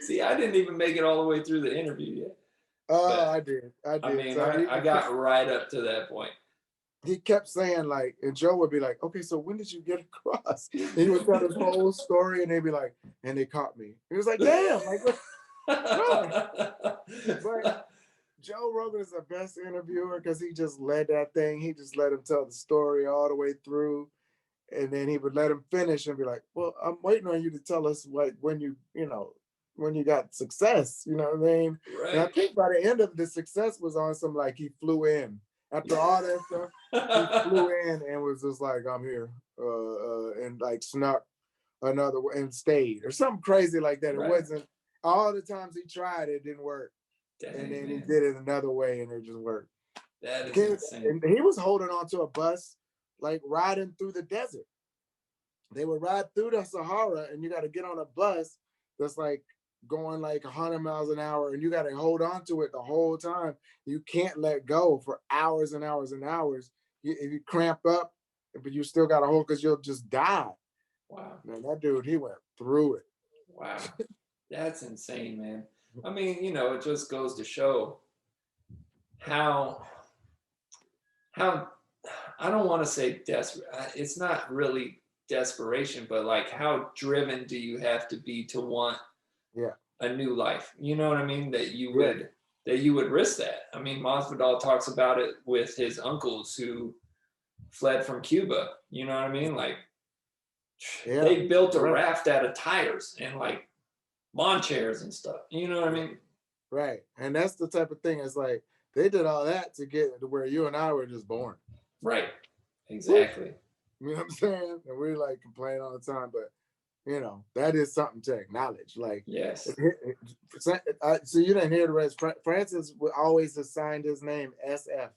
See, I didn't even make it all the way through the interview yet. Oh, I did. I mean, so I got right up to that point. He kept saying like, and Joe would be like, okay, so when did you get across? And he would tell his whole story, and they'd be like, and they caught me. He was like, damn, like, but Joe Rogan is the best interviewer because he just led that thing. He just let him tell the story all the way through. And then he would let him finish and be like, well, I'm waiting on you to tell us when you got success, you know what I mean? Right. And I think by the end of the success was on some, like, he flew in. After all that stuff, he flew in and was just like, I'm here, and like snuck another and stayed or something crazy like that. Right. It wasn't all the times he tried, it didn't work. Dang, and then he did it another way and it just worked. That is insane. And he was holding on to a bus, like riding through the desert. They would ride through the Sahara and you got to get on a bus that's like going like 100 miles an hour and you got to hold on to it the whole time. You can't let go for hours and hours and hours. If you cramp up, but you still got to hold because you'll just die. Wow. Man, that dude, he went through it. Wow. That's insane, man. I mean, it just goes to show how I don't want to say desperate. It's not really desperation, but like how driven do you have to be to want a new life? You know what I mean? That you would risk that. I mean, Masvidal talks about it with his uncles who fled from Cuba. You know what I mean? Like they built a raft out of tires and like lawn chairs and stuff. You know what I mean? Right. And that's the type of thing. It's like they did all that to get to where you and I were just born. Right. Exactly. You know what I'm saying? And we like complain all the time, but that is something to acknowledge. Like, yes. So you didn't hear the rest. Francis would always assigned his name SF.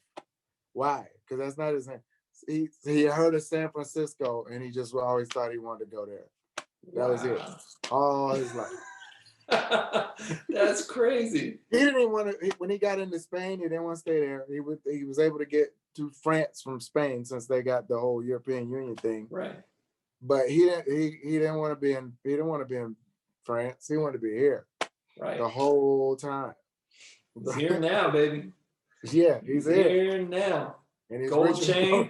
Why? Because that's not his name. He heard of San Francisco and he just always thought he wanted to go there. That was it. All his life. That's crazy. He didn't even want to. When he got into Spain, he didn't want to stay there. He was able to get to France from Spain since they got the whole European Union thing. Right. But he didn't want to be in France. He wanted to be here. Right. The whole time. He's here now, baby. Yeah, he's here now. And his gold chain.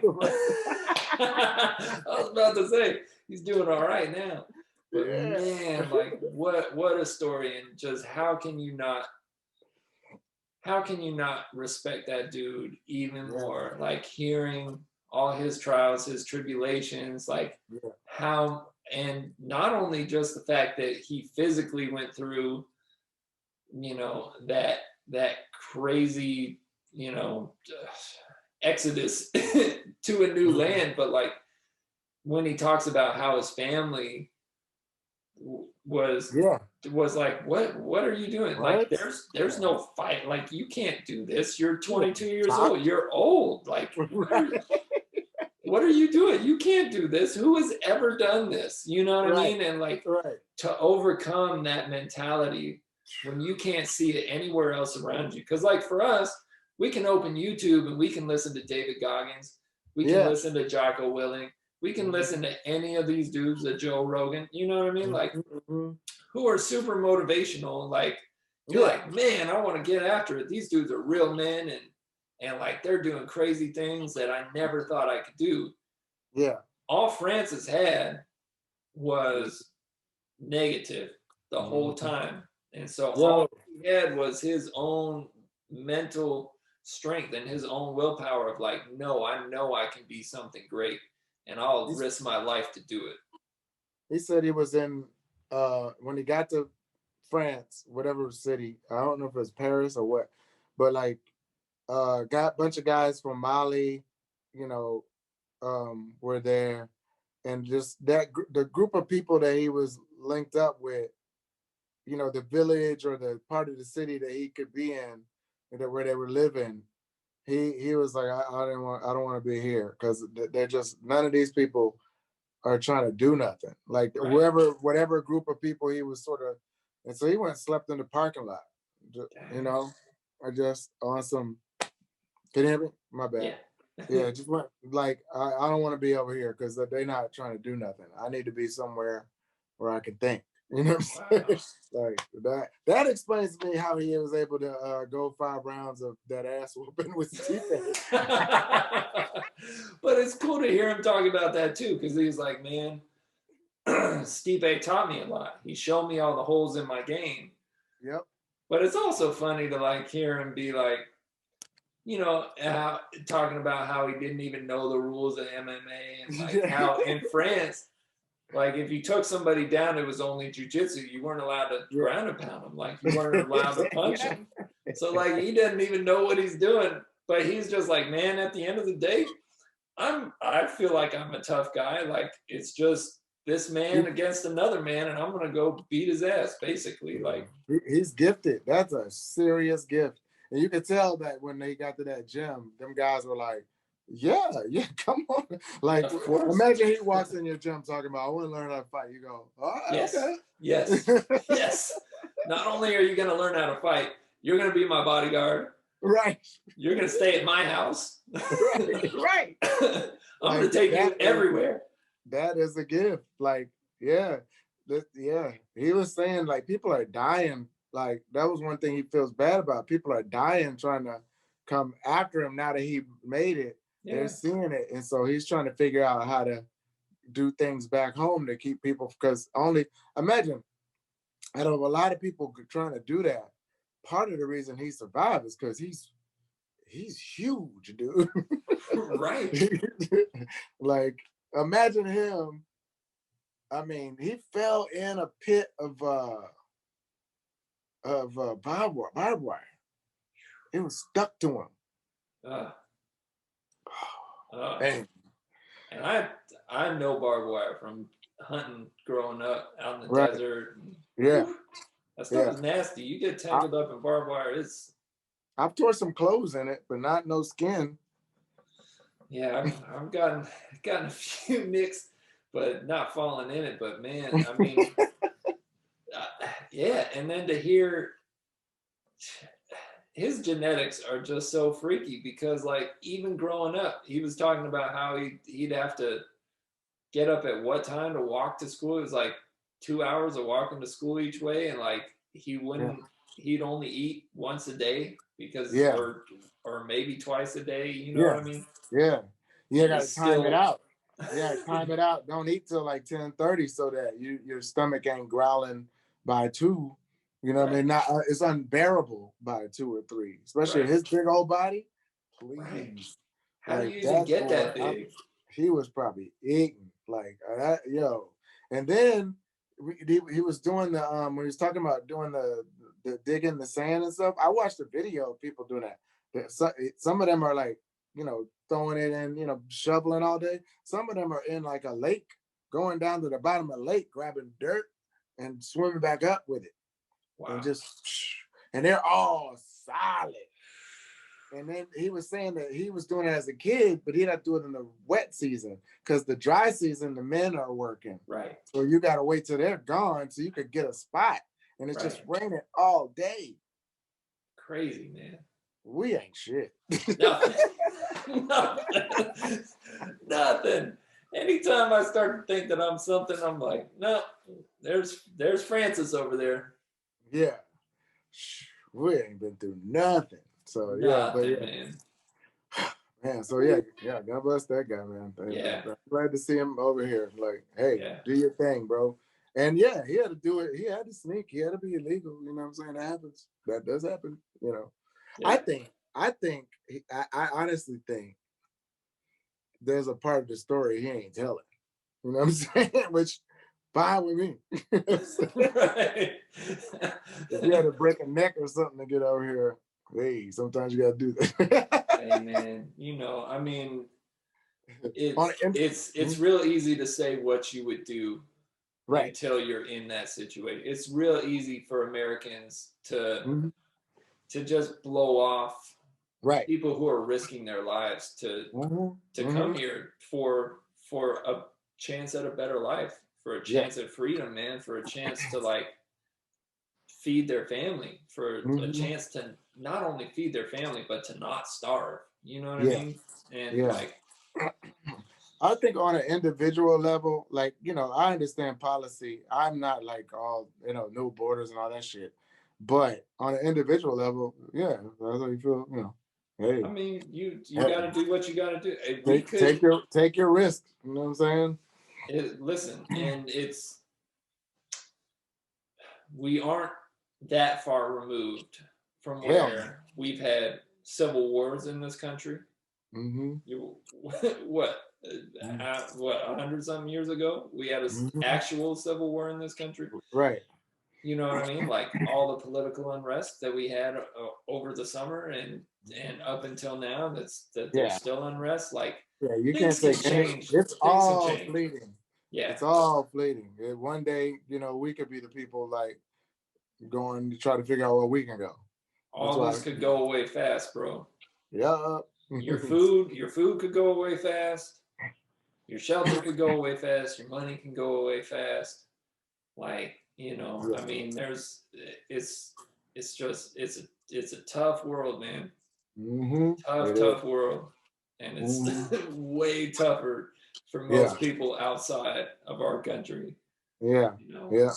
I was about to say he's doing all right now. But man, like what a story, and just how can you not respect that dude even more? Like hearing all his trials, his tribulations, like how, and not only just the fact that he physically went through, that crazy, exodus to a new land, but like when he talks about how his family was like, what are you doing? What? Like there's no fight. Like you can't do this. You're 22 years old. You're old. Like what are you doing? You can't do this. Who has ever done this? You know what I mean? And like to overcome that mentality when you can't see it anywhere else around you. Because like for us, we can open YouTube and we can listen to David Goggins. We can listen to Jocko Willing. We can listen to any of these dudes, Joe Rogan, you know what I mean? Like, who are super motivational. Like, you're like, man, I want to get after it. These dudes are real men and like, they're doing crazy things that I never thought I could do. Yeah. All Francis had was negative the whole time. And so all he had was his own mental strength and his own willpower of like, no, I know I can be something great. And I'll risk my life to do it. He said he was in, when he got to France, whatever city, I don't know if it was Paris or what, but like, got a bunch of guys from Mali, were there. and just the group of people that he was linked up with, the village or the part of the city that he could be in, where they were living. He was like, I don't want to be here, because they're just, none of these people are trying to do nothing. Like whatever group of people he was sort of, and so he went and slept in the parking lot. I just on some. Can you hear me? My bad. Yeah, just went like I don't want to be over here because they're not trying to do nothing. I need to be somewhere where I can think. You know what I'm saying? Like that explains to me how he was able to go 5 rounds of that ass whooping with Stipe. But it's cool to hear him talk about that too, because he's like, man, Stipe taught me a lot. He showed me all the holes in my game. Yep. But it's also funny to like hear him be like, talking about how he didn't even know the rules of MMA, and like how in France, like if you took somebody down, it was only jiu-jitsu. You weren't allowed to ground and pound them. Like you weren't allowed to punch him. So like he doesn't even know what he's doing. But he's just like, man, at the end of the day, I feel like I'm a tough guy. Like it's just this man against another man, and I'm gonna go beat his ass, basically. Like he's gifted. That's a serious gift. And you could tell that when they got to that gym, them guys were like, yeah, come on. Like, imagine he walks in your gym talking about, I want to learn how to fight. You go, all right, yes, okay. Yes. Not only are you going to learn how to fight, you're going to be my bodyguard. Right. You're going to stay at my house. Right. I'm going to take you everywhere. That is a gift. Like, yeah. He was saying, like, people are dying. Like, that was one thing he feels bad about. People are dying trying to come after him now that he made it. Yeah. They're seeing it. And so he's trying to figure out how to do things back home to keep people, because imagine, I know a lot of people trying to do that. Part of the reason he survived is because he's huge, dude. Right. Like, imagine him. I mean, he fell in a pit of barbed wire. It was stuck to him. And I know barbed wire from hunting growing up out in the desert. Yeah. That stuff is nasty. You get tangled up in barbed wire. I've tore some clothes in it, but not no skin. Yeah, I've gotten a few nicks, but not falling in it. But man, I mean, yeah. And then to hear his genetics are just so freaky, because like even growing up, he was talking about how he'd have to get up at what time to walk to school. It was like 2 hours of walking to school each way, and like he'd only eat once a day because or maybe twice a day, you know what I mean? Yeah. You gotta time it out. Yeah, time it out. Don't eat till like 10:30 so that your stomach ain't growling by 2. You know what I mean? Not it's unbearable by 2 or 3, especially his big old body. Please. Right. How do you even get that big? He was probably eating like and then he was doing the when he was talking about doing the digging the sand and stuff. I watched a video of people doing that. Some of them are like, throwing it in, shoveling all day. Some of them are in like a lake, going down to the bottom of the lake, grabbing dirt and swimming back up with it. Wow. And they're all solid. And then he was saying that he was doing it as a kid, but he'd have to do it in the wet season, because the dry season, the men are working. Right. So you got to wait till they're gone so you could get a spot. And it's just raining all day. Crazy, man. We ain't shit. Nothing. Anytime I start to think that I'm something, I'm like, no, there's Francis over there. Yeah. We ain't been through nothing. So man. So God bless that guy, man. Yeah. I'm glad to see him over here. Like, hey, do your thing, bro. And he had to do it. He had to sneak. He had to be illegal. You know what I'm saying? That happens. That does happen. Yeah. I honestly think there's a part of the story he ain't telling. You know what I'm saying? Which fine with me. Right. If you had to break a neck or something to get over here, hey, sometimes you gotta do that. Hey man, I mean, it's real easy to say what you would do Right. until you're in that situation. It's real easy for Americans to just blow off Right. people who are risking their lives to come here for a chance at a better life, for a chance at freedom, man, for a chance to like feed their family, for a chance to not only feed their family but to not starve. You know what I mean? And like, I think on an individual level, like, you know, I understand policy. I'm not like all, you know, no borders and all that shit. But on an individual level, yeah, that's how you feel, you know. Hey, I mean, you got to do what you got to do. Take your risk. You know what I'm saying? Listen, and we aren't that far removed from where we've had civil wars in this country. What 100-something years ago we had an actual civil war in this country, right? You know what I mean? Like all the political unrest that we had over the summer and up until now, there's still unrest. Like you can't say change. It's all fleeting. Yeah, it's all fleeting. One day, you know, we could be the people like going to try to figure out where we can go. All this could go away fast, bro. Yeah. Your food could go away fast. Your shelter could go away fast. Your money can go away fast. Like, you know, I mean, it's a tough world, man. Tough world, and it's way tougher for most people outside of our country. Yeah, you know?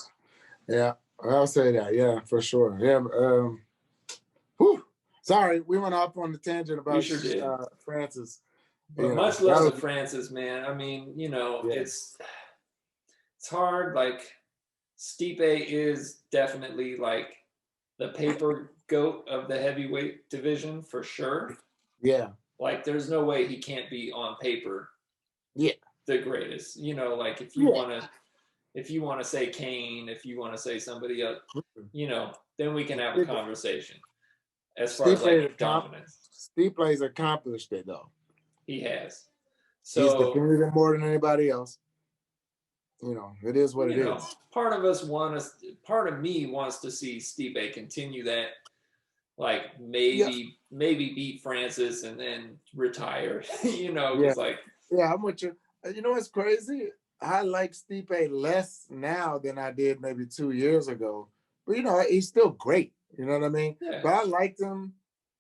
Yeah. I'll say that. Yeah, for sure. Yeah. Sorry, we went off on the tangent about Francis. But much love to Francis, man. I mean, you know, it's hard. Like, Stipe is definitely like the paper goat of the heavyweight division for sure. Yeah. Like, there's no way he can't be on paper. Yeah. The greatest. You know, like if you want to say Kane, if you want to say somebody else, you know, then we can have a conversation. As far as like dominance, Stipe's accomplished it though. He has. So he's defended it more than anybody else. You know, it is what it is. Part of me wants to see Stipe continue that, like maybe beat Francis and then retire. You know, it's like I'm with you. You know what's crazy? I like Stipe less now than I did maybe 2 years ago. But you know, he's still great. You know what I mean? Yeah. But I liked him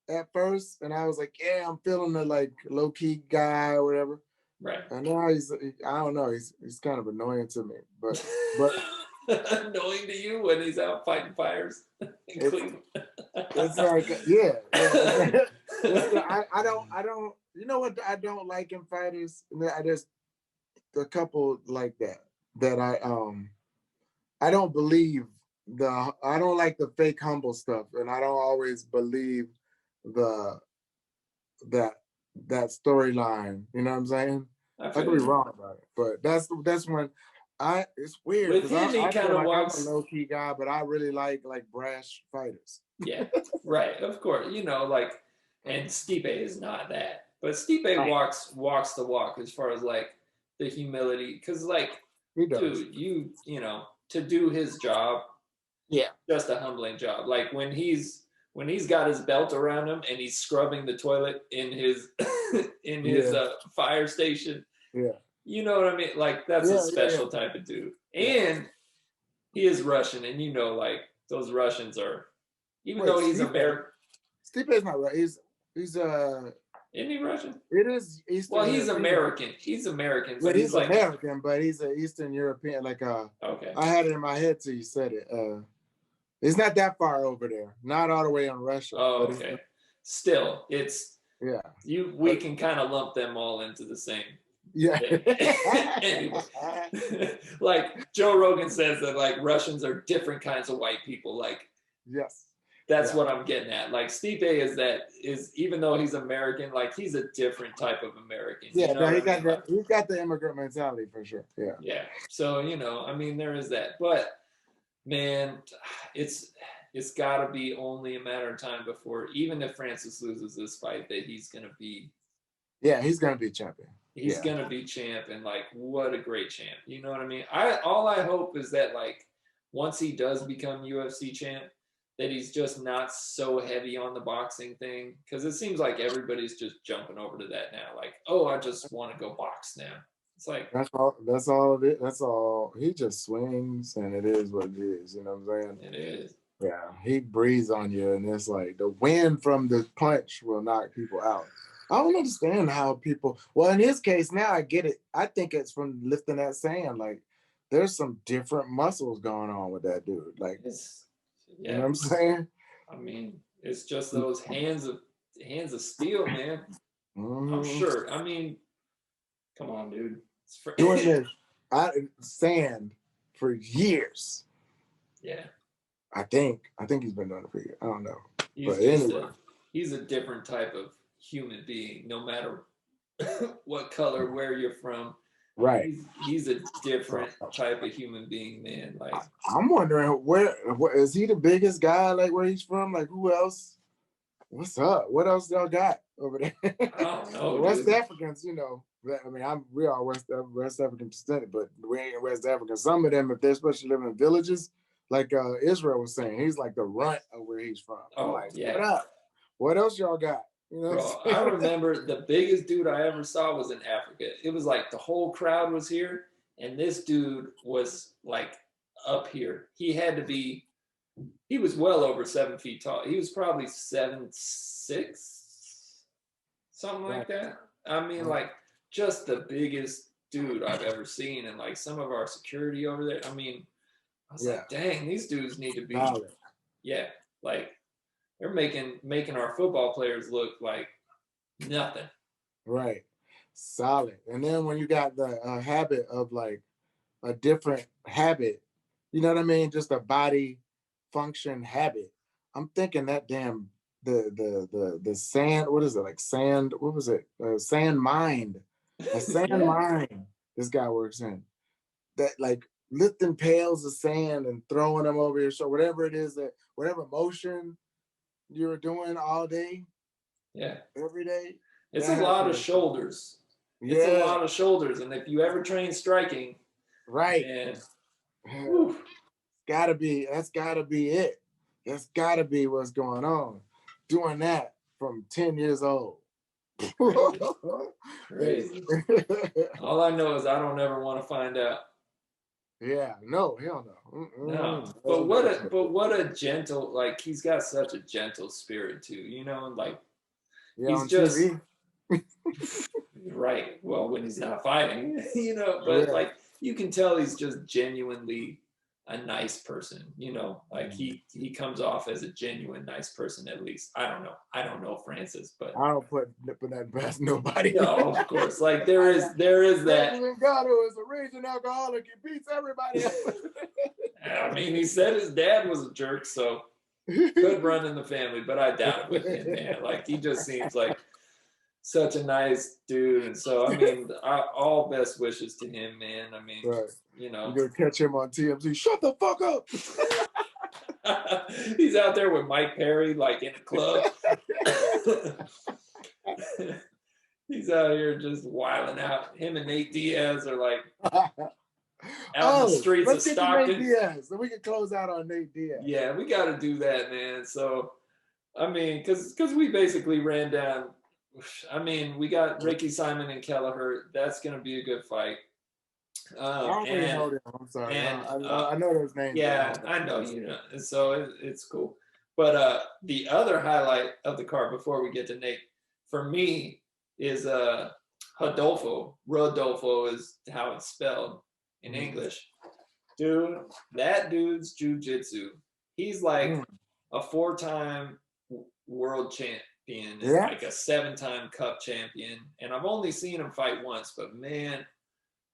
at first, and I was like, yeah, I'm feeling the like low key guy or whatever. Right. And now I don't know, he's kind of annoying to me. But annoying to you when he's out fighting fires in Cleveland. It's like I don't you know what I don't like in fighters? I just a couple like that I don't believe I don't like the fake humble stuff, and I don't always believe that storyline. You know what I'm saying? I could be wrong about it, but that's when it's weird. With him, he kind of walks. I'm a low key guy, but I really like brash fighters. Yeah, right. Of course, you know, like, and Stipe is not that, but Stipe walks the walk as far as like the humility, because like, dude, you know, to do his job, just a humbling job. Like when he's got his belt around him and he's scrubbing the toilet in his fire station. Yeah. You know what I mean? Like that's a special type of dude. And he is Russian, and you know, like those Russians are, even though he's American. Stipe is not right. He's isn't he Russian? It is Eastern. Well, he's American. He's American. But he's like, American, but he's an Eastern European. Like okay. I had it in my head till you said it. It's not that far over there. Not all the way in Russia. Oh, okay. Still, it's we can kind of lump them all into the same. Yeah. Anyway, like Joe Rogan says that like Russians are different kinds of white people. Like, yes, that's what I'm getting at. Like Stipe is even though he's American, like he's a different type of American. Yeah, you know he's got the immigrant mentality for sure. Yeah. Yeah. So you know, I mean, there is that, but man, it's got to be only a matter of time before, even if Francis loses this fight, that he's gonna be. Yeah, he's gonna be champion. he's gonna be champ, and like, what a great champ. You know what I mean? All I hope is that like once he does become UFC champ, that he's just not so heavy on the boxing thing, because it seems like everybody's just jumping over to that now. Like, oh, I just want to go box now. It's like that's all. That's all it is. That's all. He just swings, and it is what it is. You know what I'm saying? it is. Yeah, he breathes on you, and it's like the wind from the punch will knock people out. I don't understand how people. Well, in his case, now I get it. I think it's from lifting that sand. Like, there's some different muscles going on with that dude. Like, you know what I'm saying? I mean, it's just those hands of steel, man. I'm sure. I mean, come on, dude. Doing this sand for years. Yeah. I think he's been doing it for years. I don't know. He's a different type of human being, no matter what color, where you're from. Right. He's a different type of human being, man. Like, I'm wondering where is he the biggest guy? Like, where he's from? Like, who else? What's up? What else y'all got over there? I don't know. West Africans, you know. I mean, we are West African descendant, but we ain't West African. Some of them, if they're especially living in villages, like Israel was saying, he's like the runt of where he's from. Oh, like, yeah. What up? What else y'all got? You know, bro, I remember the biggest dude I ever saw was in Africa. It was like the whole crowd was here, and this dude was like up here. He was well over 7 feet tall. He was probably 7'6", something like that. I mean, like, just the biggest dude I've ever seen. And like some of our security over there, I mean, I was like, dang, these dudes need to be, like, they're making our football players look like nothing. Right. Solid. And then when you got the habit of like a different habit, you know what I mean? Just a body function habit. I'm thinking that damn the sand, what is it? Like sand, what was it? Sand mind. A sand mind this guy works in. That like lifting pails of sand and throwing them over your shoulder, whatever it is, that whatever motion you're doing all day, every day. It's a lot of shoulders. It's a lot of shoulders, and if you ever train striking, that's gotta be it. That's gotta be what's going on. Doing that from 10 years old. Crazy. All I know is I don't ever want to find out. Yeah, no, hell no. No, but what a gentle, like, he's got such a gentle spirit too, you know, like he's just right. Well, when he's not fighting, you know, but like you can tell he's just genuinely a nice person, you know, like he comes off as a genuine nice person, at least. I don't know Francis, but I don't put that past nobody. No, of course. Like there is that. Ngannou is a raging alcoholic. He beats everybody else. I mean, he said his dad was a jerk, so could run in the family, but I doubt it with him, man. Like he just seems like such a nice dude, and so I mean, all best wishes to him, man. I mean, you know, you're gonna catch him on TMZ. Shut the fuck up. He's out there with Mike Perry, like in a club. He's out here just wilding out. Him and Nate Diaz are like out in the streets of Stockton. Nate Diaz, so we can close out on Nate Diaz. Yeah, we got to do that, man. So, I mean, because we basically ran down. I mean, we got Ricky Simon and Kelleher. That's going to be a good fight. I don't really know them. I'm sorry. I know those names. Yeah, I know you know. And so it's cool. But the other highlight of the card before we get to Nate, for me, is Rodolfo. Rodolfo is how it's spelled in English. Dude, that dude's jiu-jitsu. He's like a 4-time world champion and like a 7-time cup champion. And I've only seen him fight once, but man,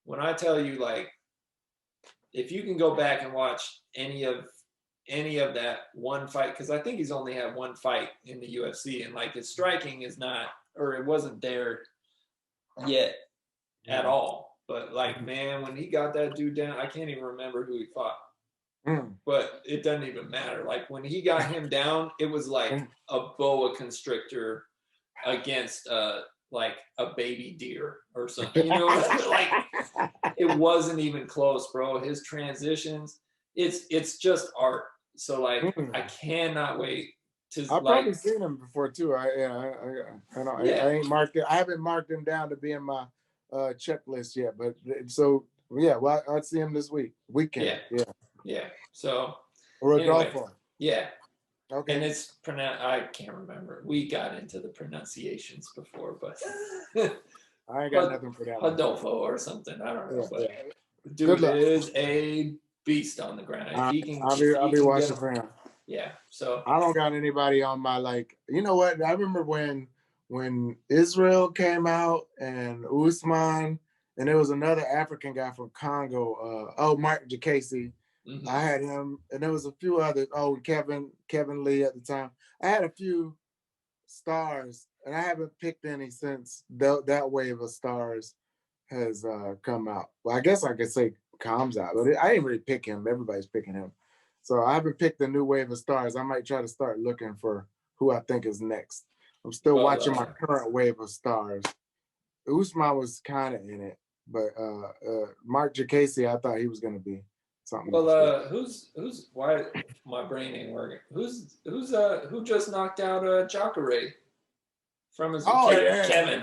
when I tell you, like, if you can go back and watch any of that one fight, because I think he's only had one fight in the UFC, and like his striking is not, or it wasn't there yet at all. But like, man, when he got that dude down, I can't even remember who he fought. But it doesn't even matter. Like when he got him down, it was like a boa constrictor against like a baby deer or something. You know, like it wasn't even close, bro. His transitions, it's just art. So like I cannot wait to I've like probably seen him before too. I ain't marked it. I haven't marked him down to be in my checklist yet. But so yeah, well, I'll see him this weekend. Yeah. So anyway, Rodolfo. yeah. Okay. And it's pronounced. I can't remember. We got into the pronunciations before, but I ain't got nothing for that one. Rodolfo or something. I don't know, but Good dude luck. is a beast on the ground. If he can, I'll be watching for him. Yeah. So I don't got anybody on my like. You know what? I remember when Israel came out and Usman, and there was another African guy from Congo. Mark Jacasey. mhm. I had him, and there was a few others. Oh, Kevin Lee at the time. I had a few stars, and I haven't picked any since that wave of stars has come out. Well, I guess I could say comes out, but I didn't really pick him. Everybody's picking him. So I haven't picked the new wave of stars. I might try to start looking for who I think is next. I'm still watching my current wave of stars. Usman was kind of in it, but Mark Jacasey, I thought he was going to be something. Well, who's why my brain ain't working? Who just knocked out Jacare from his Kevin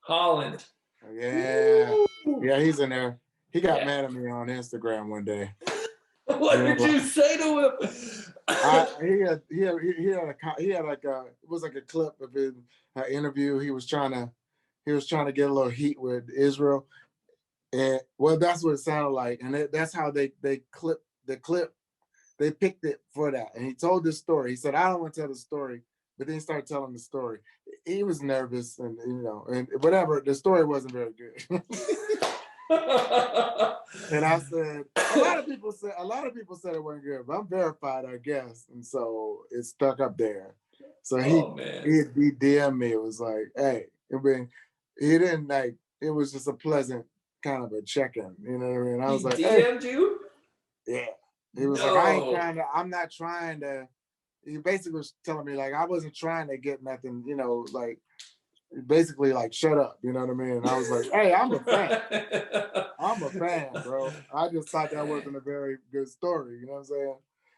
Holland. Yeah. Woo! Yeah, he's in there. He got mad at me on Instagram one day. What did you say to him? He had like it was like a clip of his interview. He was trying to get a little heat with Israel, and well, that's what it sounded like, and that's how they clipped the clip. They picked it for that, and he told this story. He said, "I don't want to tell the story," but then he started telling the story. He was nervous, and and whatever. The story wasn't very good. And I said, a lot of people said it wasn't good, but I'm verified, I guess, and so it stuck up there. So he DM'd me. It was like, hey, he didn't like. It was just a pleasant kind of a check-in. You know what I mean? I was like, DM'd you? Yeah. He was like, I'm not trying to. He basically was telling me like I wasn't trying to get nothing. Like basically like shut up. You know what I mean? And I was like, hey, I'm a fan. I'm a fan, bro. I just thought that wasn't a very good story. You know what I'm saying?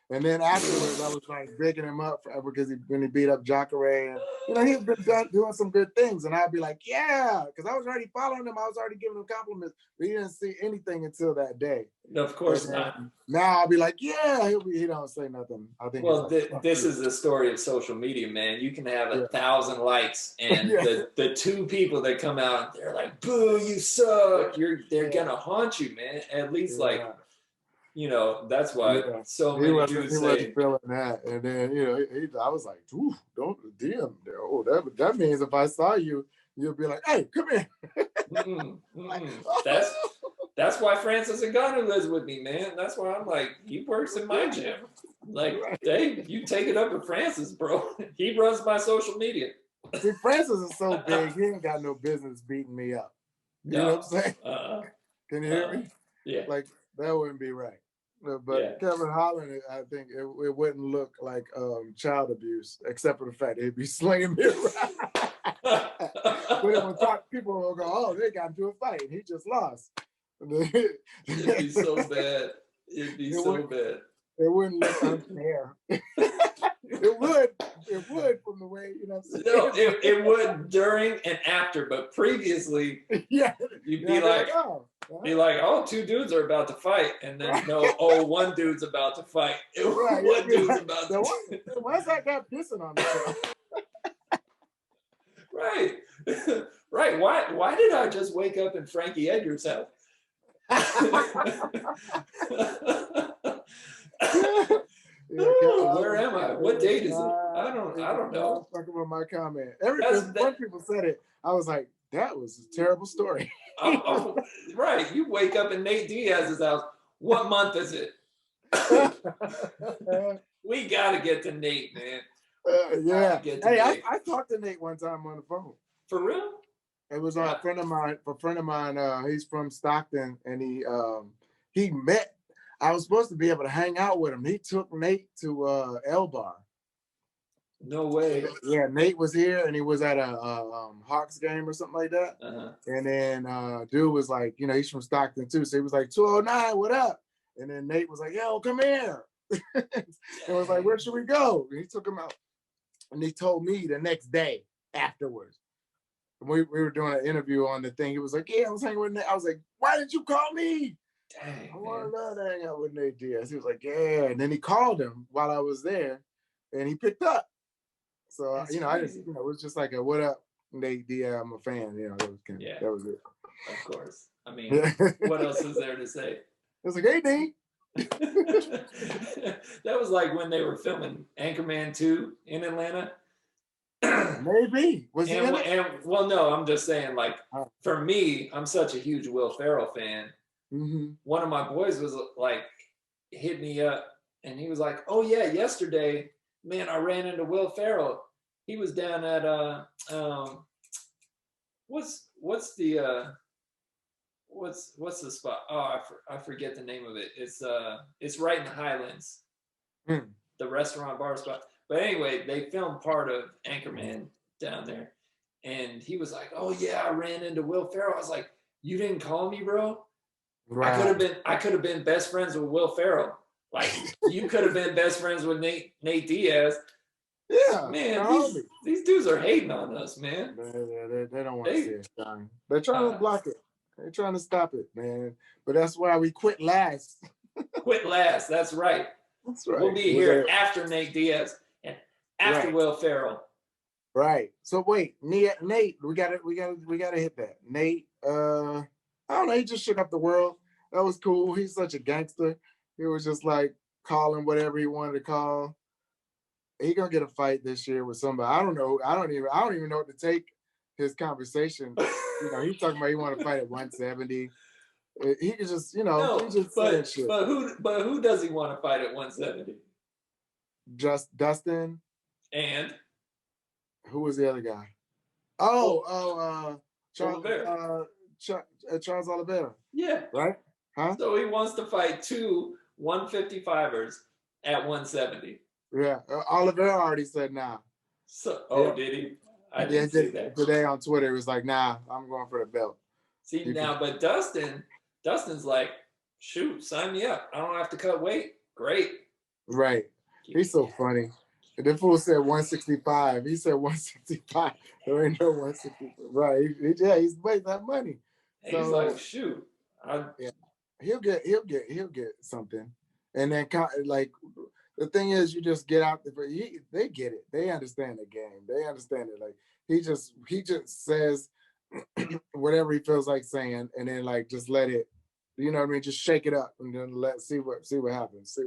And then afterwards, I was like bigging him up because when he beat up Jacare, and he's been doing some good things. And I'd be like, yeah, because I was already following him. I was already giving him compliments, but he didn't see anything until that day. No, of course not. Now I'll be like, yeah, he don't say nothing. I think. Well, this is the story of social media, man. You can have 1,000 likes, and the two people that come out, they're like, "Boo, you suck." They're gonna haunt you, man. At least that's why so many dudes say. He wasn't feeling that, and then I was like, "Ooh, don't DM." Oh, that means if I saw you, you'll be like, "Hey, come here." That's why Francis Ngannou lives with me, man. That's why I'm like, he works in my gym. Like, hey, you take it up with Francis, bro. He runs my social media. See, Francis is so big, he ain't got no business beating me up. You know what I'm saying? Can you hear me? Yeah. Like, that wouldn't be right. But Kevin Holland, I think it wouldn't look like child abuse, except for the fact he'd be slinging me around. But when people will go, oh, they got into a fight, and he just lost. It'd be so bad. It'd be so bad. It wouldn't look unfair. It would from the way, No, it would during and after, but previously, you'd be like, oh, two dudes are about to fight, and then one dude's about to fight. One dude's about to fight. Why's that guy pissing on himself? Right. Right. Why did I just wake up in Frankie Edgar's house? Where am I? What date is it? I don't know. Talking about my comment. When people said it, I was like, that was a terrible story. Right. You wake up in Nate Diaz's house. What month is it? We gotta get to Nate, man. Hey, I talked to Nate one time on the phone. For real? It was a friend of mine. He's from Stockton, and he met. I was supposed to be able to hang out with him. He took Nate to L Bar, No way. Yeah, Nate was here and he was at a Hawks game or something like that. Uh-huh. And then dude was like, he's from Stockton too. So he was like, 209, what up? And then Nate was like, yo, come here. And was like, where should we go? And he took him out. And he told me the next day afterwards. We were doing an interview on the thing. He was like, yeah, I was hanging with Nate. I was like, why didn't you call me? Dang, I want to love to hang out with Nate Diaz. He was like, yeah. And then he called him while I was there and he picked up. So, That's I just, crazy. it was just like a, what up, Nate Diaz, I'm a fan. That was it. Of course. I mean, what else is there to say? It was like, hey, Nate. That was like when they were filming Anchorman 2 in Atlanta. Maybe. Was he in it? Well, no, I'm just saying, like, Oh. for me, I'm such a huge Will Ferrell fan. Mm-hmm. One of my boys was like, hit me up, and he was like, "Oh yeah, yesterday, man, I ran into Will Ferrell. He was down at what's the spot? Oh, I forget the name of it. It's right in the Highlands, the restaurant bar spot. But anyway, they filmed part of Anchorman down there, and he was like, "Oh yeah, I ran into Will Ferrell." I was like, "You didn't call me, bro." Right. I could have been best friends with Will Ferrell. Like, you could have been best friends with Nate Diaz. Yeah, man, these dudes are hating on us, man. They don't want to see it shine. They're trying to block it. They're trying to stop it, man. But that's why we quit last. Quit last. That's right. That's right. We'll be here after Nate Diaz and after Will Ferrell. Right. So wait, Nate, we gotta hit that. Nate, I don't know, he just shook up the world. That was cool. He's such a gangster. He was just like calling whatever he wanted to call. He gonna get a fight this year with somebody. I don't know. I don't even know what to take his conversation. He's talking about he want to fight at 170. He could just, but who does he want to fight at 170? Just Dustin. And who was the other guy? Charles Oliveira. Yeah. Right? Huh? So he wants to fight two 155ers at 170. Yeah. Oliveira already said nah. So, did he? I didn't see that. Today on Twitter, it was like, nah, I'm going for the belt. See, but Dustin's like, shoot, sign me up. I don't have to cut weight. Great. Right. He's so funny. And the fool said 165. He said 165. There ain't no 165. Right. He's making that money. So, he's like, shoot. He'll get something. And then like the thing is, you just get out there. They get it. They understand the game. They understand it. Like he just says whatever he feels like saying, and then like just let it. You know what I mean? Just shake it up and then see what happens.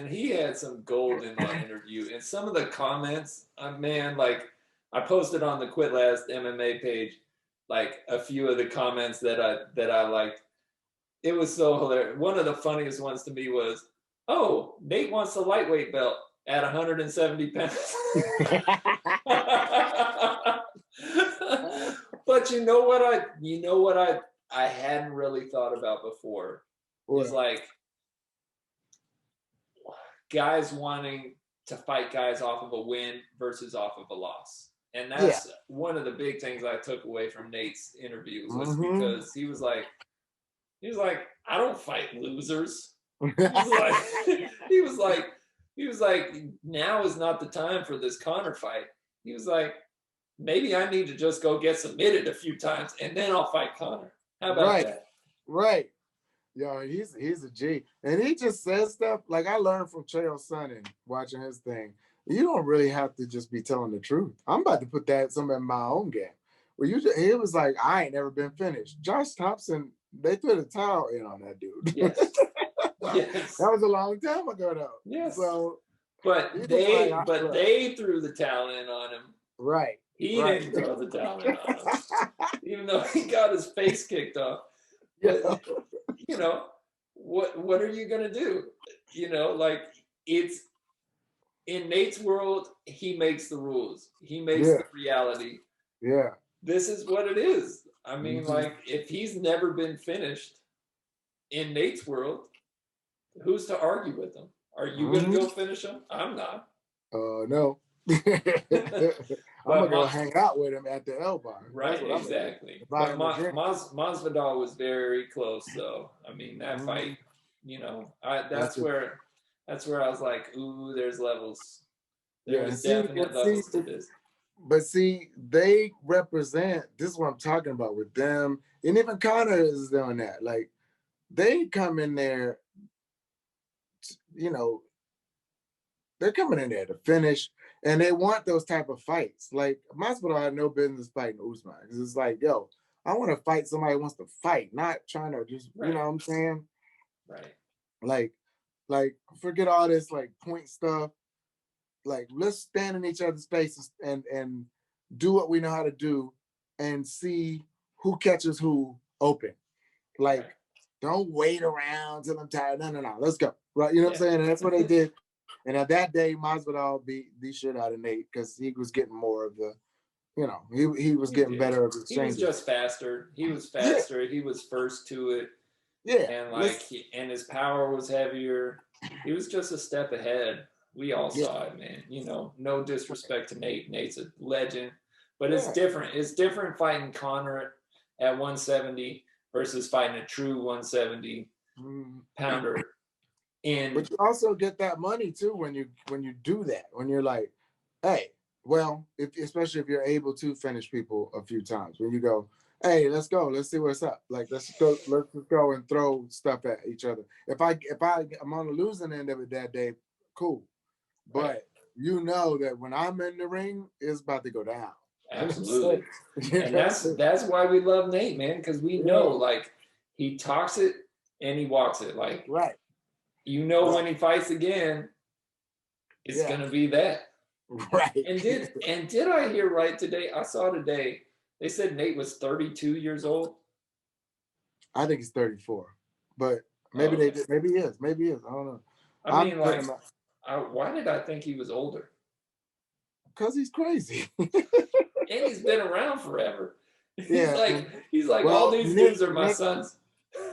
He had some gold in that interview, and some of the comments, like I posted on the QUITLAST MMA page, like a few of the comments that I liked. It was so hilarious. One of the funniest ones to me was, "Oh, Nate wants a lightweight belt at 170 pounds." But you know what I hadn't really thought about before. Is like guys wanting to fight guys off of a win versus off of a loss. And that's one of the big things I took away from Nate's interview was because he was like, I don't fight losers. He was like, now is not the time for this Conor fight. He was like, maybe I need to just go get submitted a few times and then I'll fight Conor. How about that? Right. Yo, he's a G. And he just says stuff like I learned from Chael Sonnen watching his thing. You don't really have to just be telling the truth. I'm about to put some in my own game. Well, he was like, I ain't never been finished. Josh Thompson, they threw the towel in on that dude. Yes. Yes. That was a long time ago though. Yes. So But they threw the towel in on him. Right. He didn't throw the towel in on him. Even though he got his face kicked off. But, what are you gonna do? Like it's in Nate's world, he makes the rules. He makes the reality. Yeah. This is what it is. I mean, like, if he's never been finished in Nate's world, who's to argue with him? Are you gonna go finish him? I'm not. No. I'm gonna go hang out with him at the L bar. Right, exactly. But Masvidal was very close, though. I mean, that fight, you know, that's where I was like, ooh, there's levels. There's definite levels to this. But see, they represent, this is what I'm talking about with them, and even Conor is doing that. Like, they come in there, you know, they're coming in there to finish, and they want those type of fights. Like, Masvidal had no business fighting Usman, because it's like, yo, I want to fight somebody who wants to fight, not trying to just, you know what I'm saying? Right. Like, forget all this, like, point stuff. Like, let's stand in each other's faces and do what we know how to do and see who catches who open. Like, don't wait around till I'm tired. No. Let's go. Right? You know what I'm saying? And that's what they did. And at that day, Masvidal beat the shit out of Nate because he was getting more of the, you know, he was getting better of the exchanges. He was just faster. He was faster. Yeah. He was first to it. Yeah. And like, and his power was heavier. He was just a step ahead. We all saw it, man. You know, no disrespect to Nate. Nate's a legend, but it's different. It's different fighting Conor at 170 versus fighting a true 170 pounder. But you also get that money too when you do that. When you're like, hey, well, especially if you're able to finish people a few times. When you go, hey, let's go, let's see what's up. Like, let's go and throw stuff at each other. If I'm on the losing end of it that day, cool. But you know that when I'm in the ring, it's about to go down. Absolutely. And that's why we love Nate, man, because we know, like, he talks it and he walks it. Like, you know, when he fights again, it's gonna be that. Right. And did I hear right today? I saw today they said Nate was 32 years old. I think he's 34, but maybe they did. Maybe he is. Maybe he is. I don't know. I mean, like, why did I think he was older? Because he's crazy. And he's been around forever. He's like, well, all these dudes are my sons.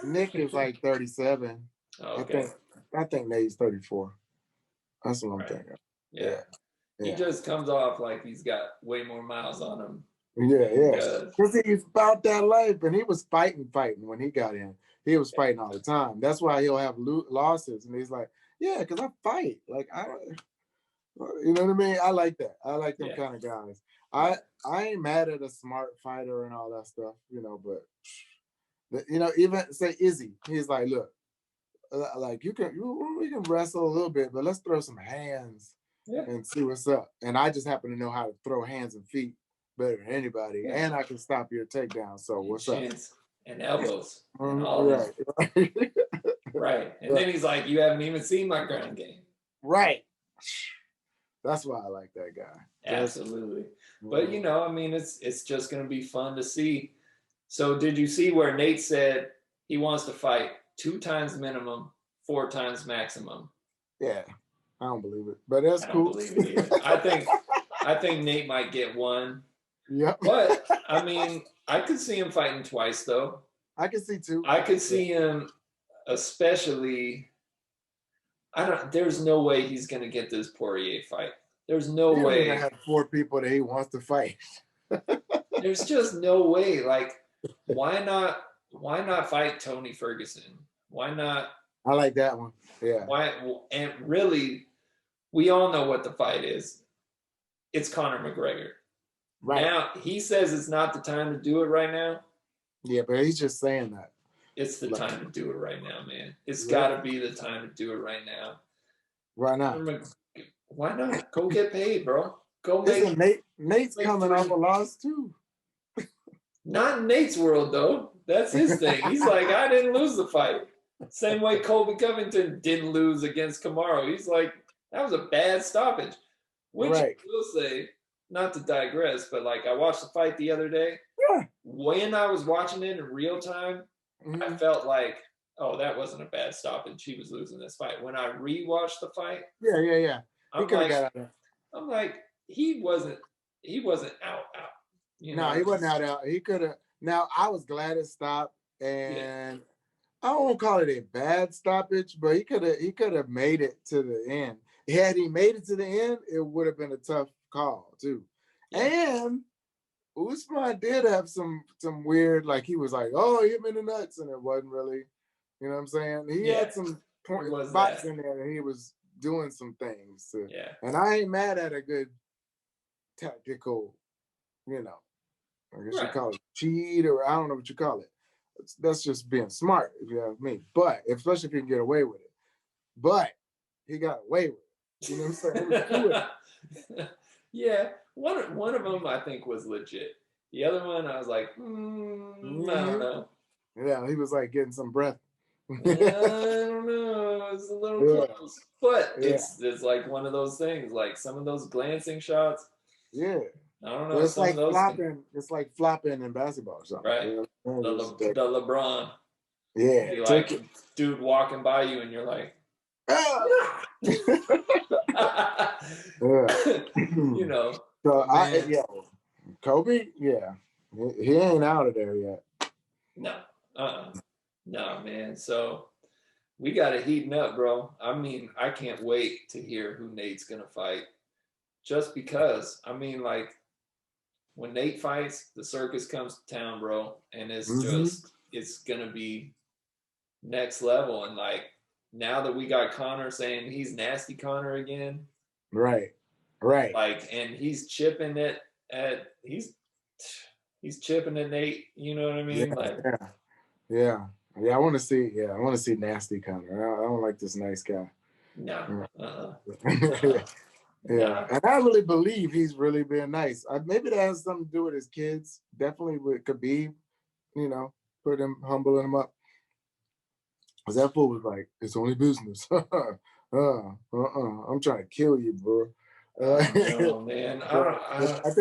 Nick is like 37. Okay. I think Nate's 34. That's what I'm thinking. Yeah. He just comes off like he's got way more miles on him. Yeah. Because he's about that life, and he was fighting when he got in. He was fighting all the time. That's why he'll have losses, and he's like, yeah, because I fight. Like, you know what I mean? I like that. I like them kind of guys. I ain't mad at a smart fighter and all that stuff, you know, but, you know, even say Izzy, he's like, look, like, we can wrestle a little bit, but let's throw some hands and see what's up. And I just happen to know how to throw hands and feet better than anybody, and I can stop your takedown. So what's up? And elbows. And all that. Right. And then he's like, you haven't even seen my ground game. Right. That's why I like that guy. Absolutely. But, you know, I mean, it's just going to be fun to see. So did you see where Nate said he wants to fight 2 times minimum, 4 times maximum? Yeah. I don't believe it. But that's cool. I don't believe it either. I think Nate might get 1. Yep. But, I mean, I could see him fighting twice, though. I could see 2. I could see him, especially, there's no way he's going to get this Poirier fight. There's no way. He's going to have 4 people that he wants to fight. There's just no way. Like, why not fight Tony Ferguson? Why not? I like that one. Yeah. Why? And really, we all know what the fight is. It's Conor McGregor. Right. Now, he says it's not the time to do it right now. Yeah, but he's just saying that. It's the time to do it right now, man. It's got to be the time to do it right now. Right now. Why not? Go get paid, bro. Go make. Nate's coming off a loss too. Not in Nate's world, though. That's his thing. He's like, I didn't lose the fight. Same way Colby Covington didn't lose against Kamaru. He's like, that was a bad stoppage. Which I will say, not to digress, but like, I watched the fight the other day. Yeah. When I was watching it in real time, I felt like, oh, that wasn't a bad stoppage. He was losing this fight. When I rewatched the fight, I'm like, he wasn't out. You know? No, he wasn't out. He could have. Now, I was glad it stopped, and I don't call it a bad stoppage, but he could have made it to the end. Had he made it to the end, it would have been a tough call too. Yeah. And Usman did have some weird, like he was like, oh, he hit me in the nuts, and it wasn't really, you know what I'm saying? He had some spots in there that he was doing some things. And I ain't mad at a good tactical, you know, I guess you call it cheat, or I don't know what you call it. That's just being smart, if you ask me. But especially if you can get away with it. But he got away with it. You know what I'm saying? Yeah, one of them I think was legit. The other one I was like, I don't know. Yeah, he was like getting some breath. I don't know. It's a little close, but it's like one of those things. Like some of those glancing shots. Yeah. I don't know. Well, it's like flopping. It's like flopping in basketball or something. Right. You know? The LeBron. Yeah. You like dude walking by you, and you're like, you know. So Kobe, he ain't out of there yet. No, no, man. So we got it heating up, bro. I mean, I can't wait to hear who Nate's gonna fight. Just because, I mean, like when Nate fights, the circus comes to town, bro, and it's gonna be next level. And like now that we got Connor saying he's nasty Connor again, right. Like, and he's chipping it he's chipping at Nate. You know what I mean? Yeah. I want to see nasty Connor. I don't like this nice guy. No. Yeah, and I really believe he's really being nice. Maybe that has something to do with his kids. Definitely with Khabib, you know, humbling him up. Because that fool was like, it's only business. I'm trying to kill you, bro. No, man. I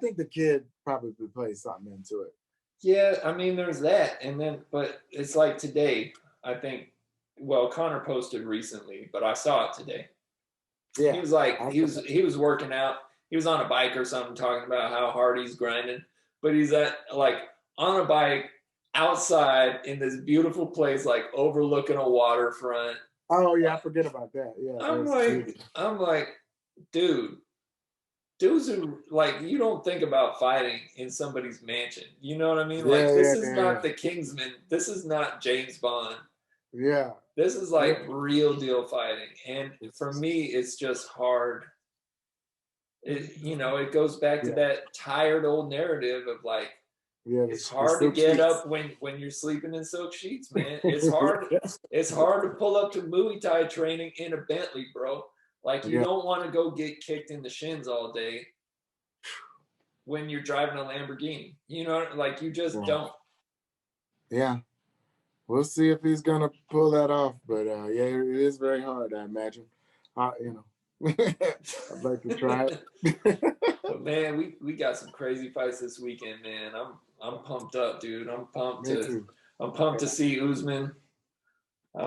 think the kid probably plays something into it. Yeah, I mean, there's that, and then, but it's like today. I think, well, Connor posted recently, but I saw it today. Yeah, he was like, he was working out. He was on a bike or something, talking about how hard he's grinding. But he's on a bike outside in this beautiful place, like overlooking a waterfront. Oh yeah, I forget about that. Yeah, I'm like, dudes are like, you don't think about fighting in somebody's mansion. You know what I mean? Like, this is not the Kingsman. This is not James Bond. Yeah. This is like real deal fighting. And for me, it's just hard. It goes back to that tired old narrative of like, it's hard to get up when you're sleeping in silk sheets, man. It's hard. It's hard to pull up to Muay Thai training in a Bentley, bro. Like, you don't want to go get kicked in the shins all day when you're driving a Lamborghini. You know, like, you just don't. Yeah. We'll see if he's going to pull that off. But, it is very hard, I imagine. I'd like to try it. But, man, we got some crazy fights this weekend, man. I'm pumped up, dude. I'm pumped to see Usman.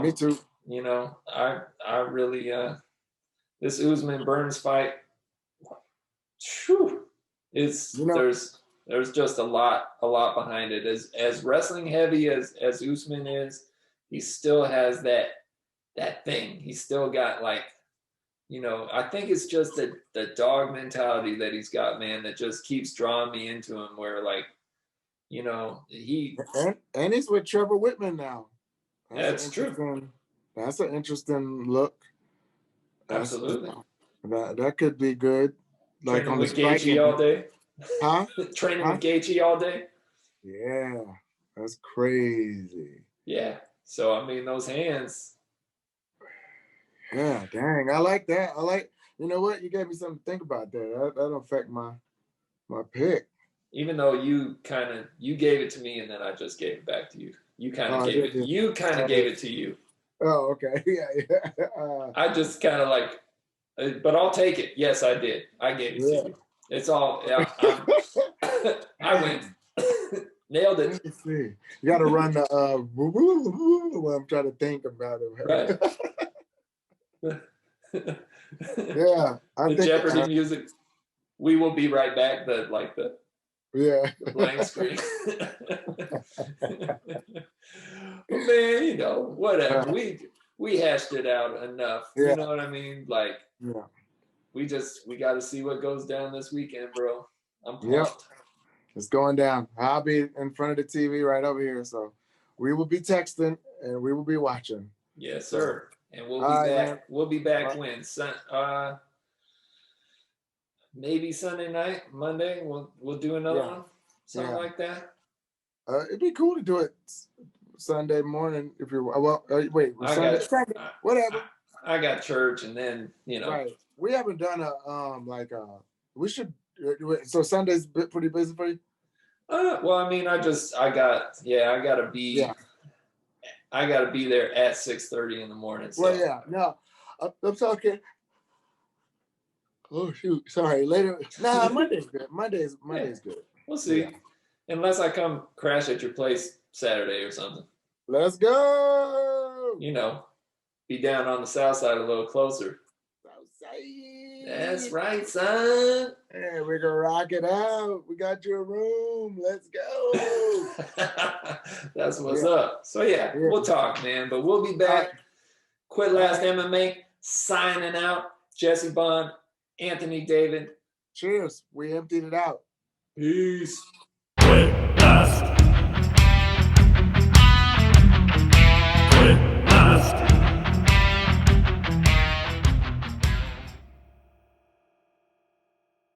Me too. You know, I really this Usman Burns fight, there's just a lot behind it. As wrestling heavy as Usman is, he still has that thing. He's still got, like, you know, I think it's just the dog mentality that he's got, man, that just keeps drawing me into him, where, like, you know, and he's with Trevor Whitman now. That's true. That's an interesting look. Absolutely. That could be good. Like, training with Gaethje all day. Huh? Training with Gaethje all day. Yeah, that's crazy. Yeah. So, I mean, those hands. Yeah, dang. I like that. You know what? You gave me something to think about there. That'll affect my pick. Even though you gave it to me and then I just gave it back to you. You kind of gave it to you. Oh, okay. Yeah. I just kind of like, but I'll take it. Yes, I did. I gave it to you. It's all, I win. Nailed it. Let me see. You got to run the, when I'm trying to think about it. Right. Yeah. The Jeopardy music. We will be right back. The blank screen. Man, you know, whatever. We hashed it out enough. You know what I mean? Like, we got to see what goes down this weekend, bro. I'm pumped. Yep. It's going down. I'll be in front of the TV right over here. So we will be texting and we will be watching. Yes, sir. And we'll be All right, back. man. We'll be back when? Maybe Sunday night, Monday. We'll do another one, something like that. It'd be cool to do it Sunday morning if you're wait. Sunday, whatever. I got church, and then Right. We haven't done we should. So Sunday's pretty busy for you. Well, I mean, I gotta be. Yeah. I gotta be there at 6:30 in the morning. So. Well, yeah. No, I'm talking. Oh shoot! Sorry. Later. Nah, Monday's good. Monday's good. We'll see. Yeah. Unless I come crash at your place Saturday or something. Let's go. Be down on the south side a little closer. Southside. That's right, son. Hey, we're gonna rock it out. We got your room. Let's go. That's what's up. So we'll talk, man. But we'll be back. Quit Last MMA signing out. Jesse Bond, Anthony David. Cheers. We emptied it out. Peace.